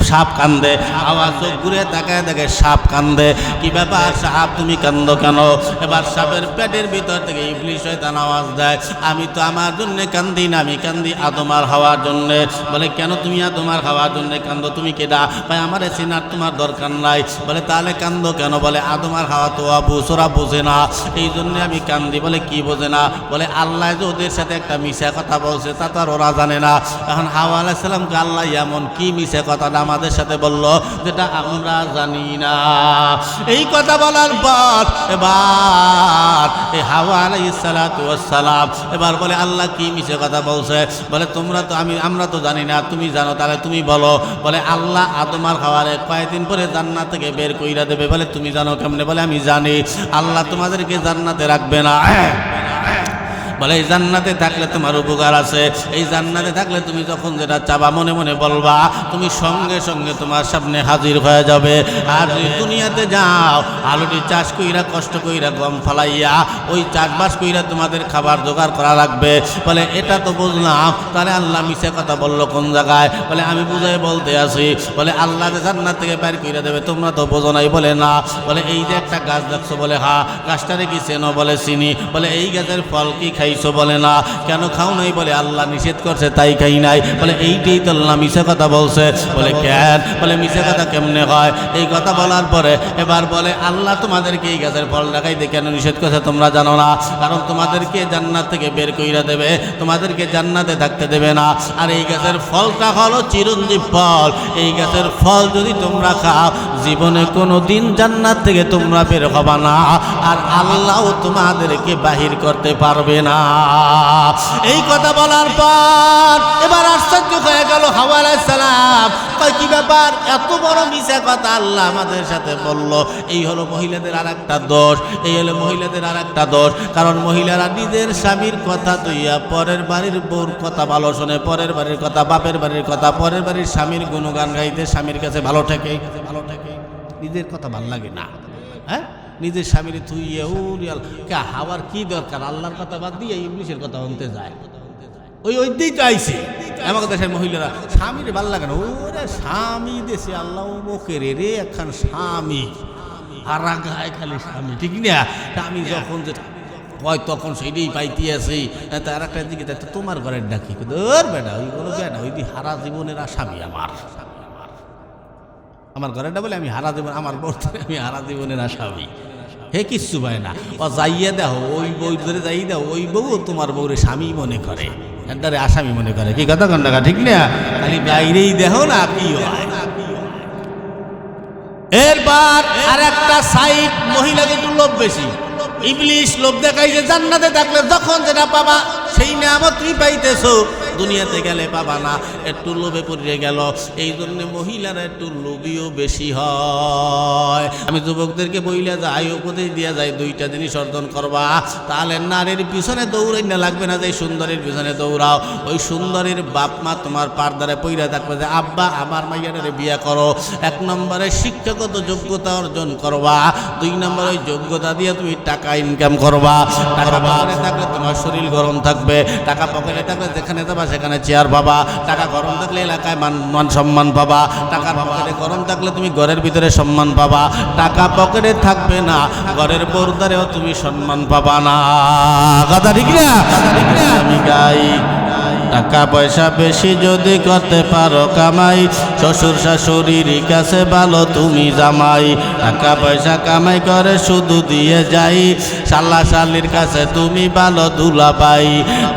সাপ কান্দে। হাওয়া চোখ ঘুরে তাকায় দেখে সাপ কান্দে। কি ব্যাপার সাপ, তুমি কান্দো কেন? এবার সাপের পেটের ভিতর থেকে ইবলিস শয়তান আওয়াজ দেয়, আমি তো আমার জন্য কান্দি না, আমি কান্দি আদম আর হাওয়ার জন্যে। বলে কেন তুমি আদম আর হাওয়ার জন্য কান্দো? তুমি কেডা? ভাই আমার চেনার তোমার দরকার নাই। বলে তাহলে কান্দো কেন? বলে আদম আর হাওয়া তো বুঝ, ওরা বোঝে না, এই জন্য আমি কান্দি। বলে কি বোঝে না? বলে আল্লাহ যে ওদের সাথে একটা মিশা কথা বলছে তা তো আর ওরা জানে না। এখন হাওয়া আলাইহিস সালামকে আল্লাহ এমন কি মিশা কথাটা আমাদের সাথে বলল যেটা আমরা জানি না। এই কথা বলার পর এবার এই হাওয়া আলাইহিস সালাতু ওয়াস সালাম এবার বলে আল্লাহ কি মিশা কথা বলছে? বলে আমরা তো জানি না, তুমি জানো, তাহলে তুমি বলো। বলে আল্লাহ আদম আর হাওয়ারে কয়েকদিন পরে জান্নাত থেকে বের কইরা দেবে। বলে তুমি জানো কেমনে? বলে আমি জানি, আল্লাহ তোমাদেরকে জান্নাতে রাখবে না। বলে এই জান্নাতে থাকলে তোমার উপকার আছে, এই জান্নাতে থাকলে তুমি যখন যেটা চাবা মনে মনে বলবা, তুমি সঙ্গে সঙ্গে তোমার সামনে হাজির হয়ে যাবে। আর যদি দুনিয়াতে যাও, আলুটি চাষ কইরা কষ্ট কইরা গম ফালাইয়া ওই চাষবাস কইরা তোমাদের খাবার জোগাড় করা লাগবে। বলে এটা তো বুঝলাম, তাহলে আল্লাহ মিশা কথা বললো কোন জায়গায়? বলে আমি বুঝাই বলতে আছি। বলে আল্লাহ যে জান্নাত থেকে বের কইরা দেবে তোমরা তো বোঝো নাই। বলে না। বলে এই যে একটা গাছ দেখছো? বলে হ্যাঁ। গাছটারে কি চেনো? বলে চিনি। বলে এই গাছের ফল কি খাইছো? বলে না। কেন খাও নাই? বলে আল্লাহ নিষেধ করছে তাই খাই নাই। বলে এইটাই তো আল্লাহ মিশা কথা বলছে। বলে কেন? বলে মিশা কথা কেমনে হয়? এই কথা বলার পরে এবার বলে আল্লাহ তোমাদেরকে এই গাছের ফল দেখাইতে কেন নিষেধ করছে তোমরা জানো না? কারণ তোমাদেরকে জান্নাত থেকে বের কইরা দেবে, তোমাদেরকে জান্নাতে থাকতে দেবে না। আর এই গাছের ফলটা হলো চিরঞ্জীব ফল। এই গাছের ফল যদি তোমরা খাও, জীবনে কোনো দিন জান্নাত থেকে তোমরা বের হবা না, আর আল্লাহ তোমাদেরকে বাহির করতে পারবে না। এই কথা বলার পর এবার আশ্চর্য হয়ে গেল হাওয়া আলাইহিস সালাম। কয় কি ব্যাপার? এত বড় মিশা কথা আল্লাহ আমাদের সাথে বলল। এই হলো মহিলাদের আর একটা দোষ, এই হলো মহিলাদের আর একটা দোষ। কারণ মহিলারা নিজের স্বামীর কথা তুইয়া পরের বাড়ির বউর কথা ভালো শোনে, পরের বাড়ির কথা, বাপের বাড়ির কথা, পরের বাড়ির স্বামীর গুণগান গাইতে স্বামীর কাছে ভালো ঠেকে, নিজের কথা ভাল লাগে না। হ্যাঁ, নিজের স্বামীর থুইয়ে কে হাওয়ার কি দরকার? আল্লাহর কথা বাদ দিয়ে ইংলিশের কথা শুনতে যায়। ওইটাই তো আইছে আমাদের দেশের মহিলারা, স্বামীর ভাল লাগে না। ওরে স্বামী দেশে আল্লাহ মুখের রে একখান স্বামী, আর গায়ে খালি স্বামী, ঠিক না? আমি যখন যেটা হয় তখন সেইটাই পাইতে আছি। তার একটা দিকে তোমার ঘরের ডাকি বেটা, ওইগুলো বেটা ওই দি হারা জীবনের আসামি আমার ঘরেরটা বলে আমি হারা জীবন, আমার বলতে আমি হারা জীবনের আসামি। হে কিচ্ছু পায় না। ও যাইয়া দেখো, ওই বউ ধরে যাই দাও, ওই বউ তোমার বউরে স্বামী মনে করে, এটারে আসামি মনে করে। কি কথা কন্ডা ঠিক না? খালি বাইরেই দেখো না কি হয়। এরপর আর একটা সাইড, মহিলাদের একটু লোভ বেশি। ইবলিশ লোভ দেখাই যে জান্নাতে থাকলে যখন যেটা পাবা সেই নিয়ামত তুমি পাইতেছো, দুনিয়াতে গেলে পাবা না। একটু লোভে পড়ে গেল, এই জন্য মহিলারা একটু লোভীও বেশি হয়। আমি যুবকদেরকে বইলা যাই, উপদেশ দিয়া যায়, দুইটা জিনিস অর্জন করবা, তাহলে নারীর পিছনে দৌড়াই না, লাগবে না যে সুন্দরীর পিছনে দৌড়াও। ওই সুন্দরীর বাপ মা তোমার পারদারে পইরা থাকবে যে আব্বা আমার মাইয়ারে বিয়া করো। এক নম্বরে শিক্ষাগত যোগ্যতা অর্জন করবা, দুই নম্বরে ওই যোগ্যতা দিয়ে তুমি টাকা ইনকাম করবা। টাকা পকেটে থাকলে তোমার শরীর গরম থাকবে, টাকা পকেটে থাকলে যেখানে যাবা সেখানে চেয়ার পাবা, টাকা গরম থাকলে এলাকায় মান সম্মান পাবা, টাকা পকেটে গরম থাকলে তুমি ঘরের ভিতরে সম্মান পাবা। টাকা পকেটে থাকবে না, ঘরের পর্দারেও তুমি সম্মান পাবা না। কথা ঠিক না? আমি গাই টাকা পয়সা বেশি যদি করতে পারো কামাই, শ্বশুর শাশুড়ির কাছে ভালো তুমি জামাই। টাকা পয়সা কামাই করে শুধু দিয়ে যাই, শালা শালির কাছে তুমি ভালো দুলা পাই।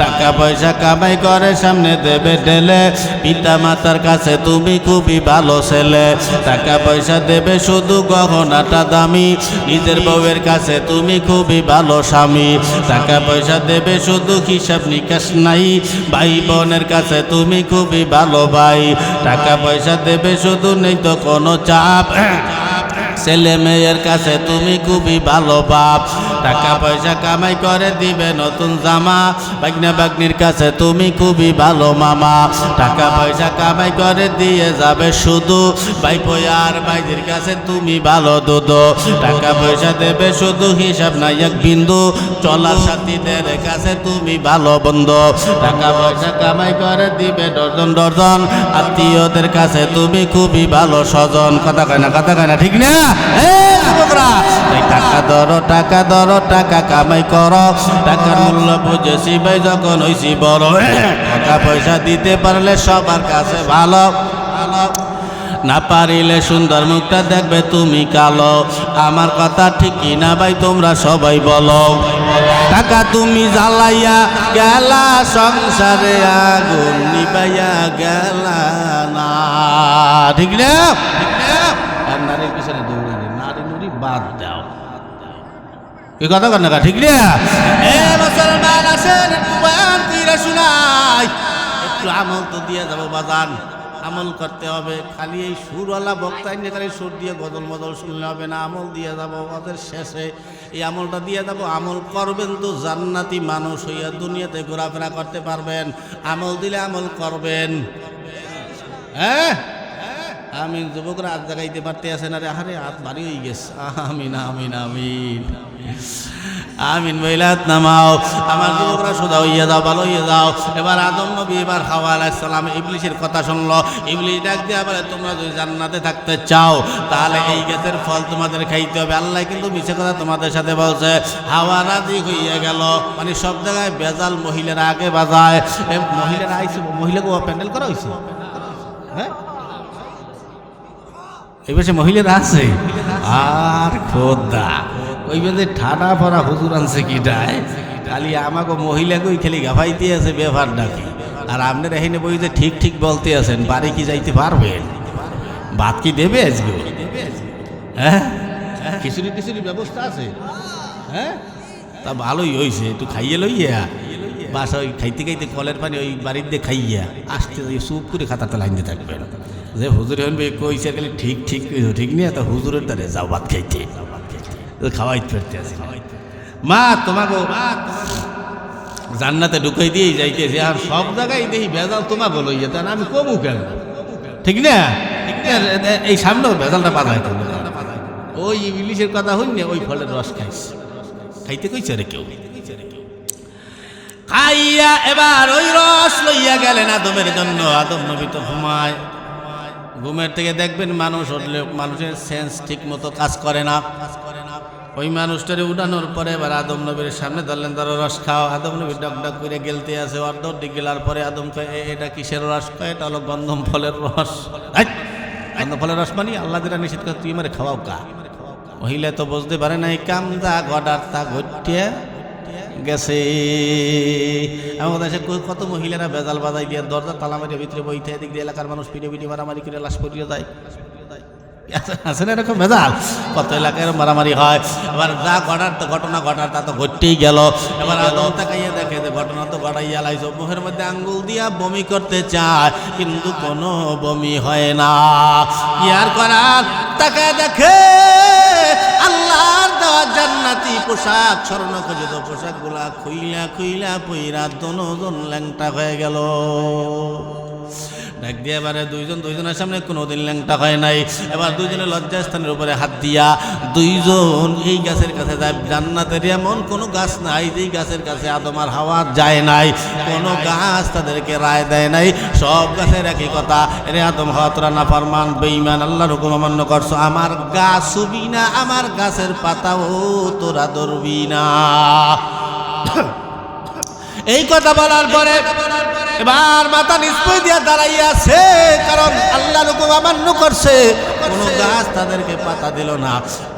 টাকা পয়সা কামাই করে সামনে দেবে ঢেলে, পিতা মাতার কাছে তুমি খুবই ভালো ছেলে। টাকা পয়সা দেবে শুধু গহনাটা দামি, নিজের বউয়ের কাছে তুমি খুবই ভালো স্বামী। টাকা পয়সা দেবে শুধু হিসাব নিকাশ নাই, ভাই বোনের কাছে তুমি খুবই ভালো ভাই। টাকা পয়সা দেবে শুধু নেই তো কোনো চাপ, ছেলে মেয়ের কাছে তুমি খুবই ভালো বাপ। টাকা পয়সা কামাই করে দিবে নতুন জামা, বাগনা বাগনির কাছে তুমি খুবই ভালো মামা। টাকা পয়সা কামাই করে দিয়ে যাবে শুধু, ভাইপো আর ভাইদের কাছে তুমি ভালো দুধো। টাকা পয়সা দেবে শুধু হিসাব নাই এক বিন্দু, চলার সাথীদের কাছে তুমি ভালো বন্ধু। টাকা পয়সা কামাই করে দিবে ডজন ডজন, আত্মীয়দের কাছে তুমি খুবই ভালো স্বজন। কথা কয় না, কথা কয় না, ঠিক না? টাকা ধরো, টাকা ধরো, টাকা কামাই করো, টাকার মূল্য বুঝেছি ভাই যখন হইছি বড়। টাকা পয়সা দিতে পারলে সবার কাছে ভালো, না পারিলে সুন্দর মুখটা দেখবে তুমি কালো। আমার কথা ঠিক কিনা ভাই তোমরা সবাই বলো। টাকা তুমি জ্বালাইয়া গেলা সংসারে আগুন নিবাইয়া গেলা না, ঠিক না? আর নারীর পিছনে দৌড়ানি, নারী নুরি বাদ দাও, এই কথা কর না, ঠিক না? এ মুসলমান আসেন একটু বয়ান কইরা শুনাই, একটু আমল তো দিয়ে যাবো বাজান, আমল করতে হবে। খালি এই সুরওয়ালা বক্তায় নিয়ে খালি সুর দিয়ে গজল মজল শুনলে হবে না, আমল দিয়ে যাবো। ওদের শেষে এই আমলটা দিয়ে যাবো, আমল করবেন তো জান্নাতি মানুষ হইয়া দুনিয়াতে ঘোরাফেরা করতে পারবেন। আমল দিলে আমল করবেন। হ্যাঁ আমি যুবকরা হাত জাগাইতে পারতে আসে না রে, আরে হাত ভারী হয়ে গেছে। আমিন আমিন আমিন আমিন বইলাত নামাও। আমার যুবকরা সোজা হইয়া যাও, ভালো হইয়া যাও। এবার আদম নবী এবার হাওয়া আলাইহিস সালাম ইবলিসের কথা শুনলো। ইবলিস ডাক দিয়া বলে, তোমরা যদি জান্নাতে থাকতে চাও তাহলে এই গাছের ফল তোমাদের খাইতে হবে। আল্লাহ কিন্তু মিছে কথা তোমাদের সাথে বলছে। হাওয়া রাজি হইয়া গেল, মানে সব জায়গায় বেজাল মহিলারা আগে বাজায়। মহিলারা আইছে, মহিলাকে প্যান্ডেল করা হয়েছে। হ্যাঁ এবার সে মহিলারা আছে আর খোদা ওই বেঁধে ঠাডা পড়া হুজুর আনছে কিটায়, খালি আমাকে মহিলাকেই খালি গাফাইতে আছে ব্যবহার ডাকি। আর আপনার এখানে বই যে ঠিক ঠিক বলতে আছেন, বাড়ি কি যাইতে পারবেন? ভাত কি দেবে আজকে? হ্যাঁ খিচুড়ি টিচুড়ি ব্যবস্থা আছে? হ্যাঁ তা ভালোই হয়েছে, একটু খাইয়ে লইয়া বাসা ওই খাইতে খাইতে কলের পানি ওই বাড়ির দিয়ে খাইয়া আসতে চুপ করে খাতাতে লাইন দিয়ে থাকবেন। যে হুজুর হনবে কইছে খালি ঠিক ঠিক ঠিক নিয়ে তা হুজুরের দ্বারে যাও ভাত খাইতে, খাওয়াইতে ফেরতে আছে। মা তোমাকে জান্নাতে ঢুকাই দিয়েই যাইতেছে, আর সব জায়গায় দেখি ভেজাল তোমাকে লইয়া, তা আমি কমু কেন? ঠিক না? এই সামনেও ভেজালটা বাধায় তো ওই ইংলিশের কথা হইনি, ওই ফলের রস খাইছে, খাইতে কইছে রে কেউ খাইয়া। এবার ওই রস লইয়া গেলেন আদমের জন্য। আদম নবী তো ঘুমায়, ঘুমের থেকে দেখবেন মানুষ উঠলে মানুষের সেন্স ঠিক মতো কাজ করে না। ওই মানুষটারে উঠানোর পরে এবার আদম নবীর সামনে ধরলেন, ধরো রস খাও। আদম নবী ডক ডক করে গেলতে আছে, অর্ধেক গেলার পরে আদম কয়, এটা কিসের রস? কয় এটা হলো গন্ধম ফলের রস। গন্ধম ফলের রস মানে আল্লাহ যেটা নিষেধ করে তুই মারে খাওয়াও কা। মহিলা তো বুঝতে পারে না, এই কামদা গডার তা ঘটিয়া গেছে। আমাদের দেশে কত মহিলারা বেজাল বাজাই দিয়ে দরজা তালা মারিয়ে ভিতরে বইতে, এদিক দিয়ে এলাকার মানুষ পিটে পিটে মারামারি করে লাশ পড়িয়ে যায়। আছে না এরকম বেজাল? কত এলাকায় মারামারি হয়। এবার যা ঘটনা ঘটার তা তো ঘটতেই গেল। এবার আদম তাকাইয়া দেখে যে ঘটনা তো ঘটাইয়া লাইছে, মুখের মধ্যে আঙ্গুল দিয়া বমি করতে চায় কিন্তু কোনো বমি হয় না। কি আর করার, তাকায় দেখে আল্লাহর দেওয়া জান্নাতি পোশাক, স্বর্ণখচিত পোশাক গুলা খুইলা খুইলা পইরা দনোজন ল্যাংটা হয়ে গেল। ডাক দিয়ে এবারে দুইজনের সামনে কোনোদিন ল্যাংটা হয় নাই। এবার দুইজনের লজ্জাস্থানের উপরে হাত দিয়া দুইজন এই গাছের কাছে যায়। জান্নাতের এমন কোনো গাছ নাই যেই গাছের কাছে আদম আর হাওয়া যায় নাই, কোনো গাছ তাদেরকে রায় দেয় নাই। সব গাছের একই কথা, রে আদম হাওয়া তোরা নাফরমান বেঈমান, আল্লাহর হুকুম অমান্য করছো, আমার গাছ ছুবি না, আমার গাছের পাতাও তোরা ধরবি না। এই কথা বলার পরে এবার মাথা নিষ্পয় দিয়া দাঁড়াইয়াছে, কারণ আল্লাহর হুকুম অমান্য করছে। কোনো গাছ তাদেরকে পাতা দিল না।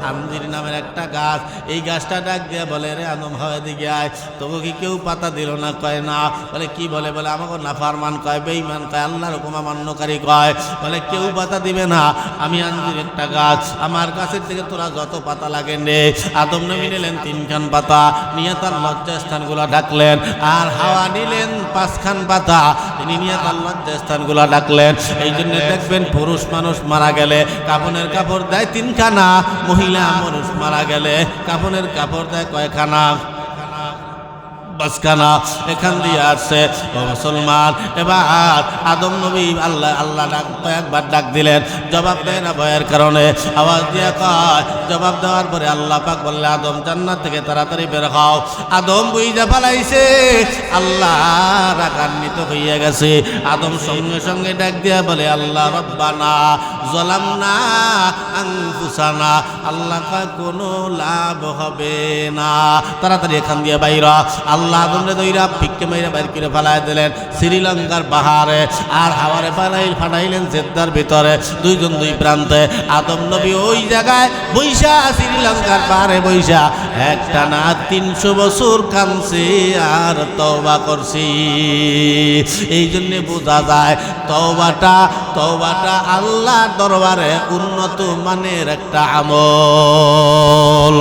আমজির নামের একটা গাছ, এই গাছটা ডাক দিয়া বলে, রে আদম হাওয়া দিকে আয়, তোকে কি কেউ পাতা দিল না? কয় না। বলে কি বলে? বলে আমাকে নাফরমান কয়, বেঈমান কয়, আল্লাহর হুকুম অমান্যকারী কয়। বলে কেউ পাতা দিবে না, আমি আমজির একটা গাছ, আমার গাছের থেকে তোরা যত পাতা লাগে নে। আদম নবী নিলেন 3 খান পাতা, নিয়ে তার লজ্জাস্থানগুলো ঢাকলেন। আর হাওয়া নিলেন 5 খান পাতা, তিনি নিয়ে তার লজ্জাস্থানগুলো ডাকলেন। এই জন্য দেখবেন পুরুষ মানুষ মারা গেলে কাফনের কাপড় দেয় 3 খানা, মহিলা মানুষ মারা গেলে কাফনের কাপড় দেয় কয়খানা? 5 খানা। এখান দিয়ে আসছে ও মুসলমান। এবার আদম নবী আল্লাহ একবার ডাক দিলেন, জবাব দেয় না ভয়ের কারণে, আওয়াজ দিয়ে কয়। জবাব দেওয়ার পরে আল্লাহ পাক বললে, আদম জান্নাত থেকে তাড়াতাড়ি বের হও। আদম বুইজা পালাইছে, আল্লাহ রাগান্বিত হইয়া গেছে। আদম সঙ্গে সঙ্গে ডাক দিয়া বলে, আল্লাহ রব্বানা যালামনা আনফুসানা, আল্লাহ কয় কোনো লাভ হবে না। তাড়াতাড়ি এখান দিয়ে বাইরা। আল্লাহ আদমরে দইরা ভিক্ষে মাইরা বাইর করে ফেলায় দিলেন শ্রীলঙ্কার পাহাড়ে, আর হাওয়ারে ফাটাইলেন জেদ্দার ভিতরে, দুইজন দুই প্রান্তে। আদম নবী ওই জায়গায় বৈশা, শ্রীলঙ্কার পাহাড়ে বৈশা একটা না 300 বছর কাঁদছে আর তওবা করছি। এই জন্য বোঝা যায় তওবাটা আল্লাহর দরবারে উন্নত মানের একটা আমল।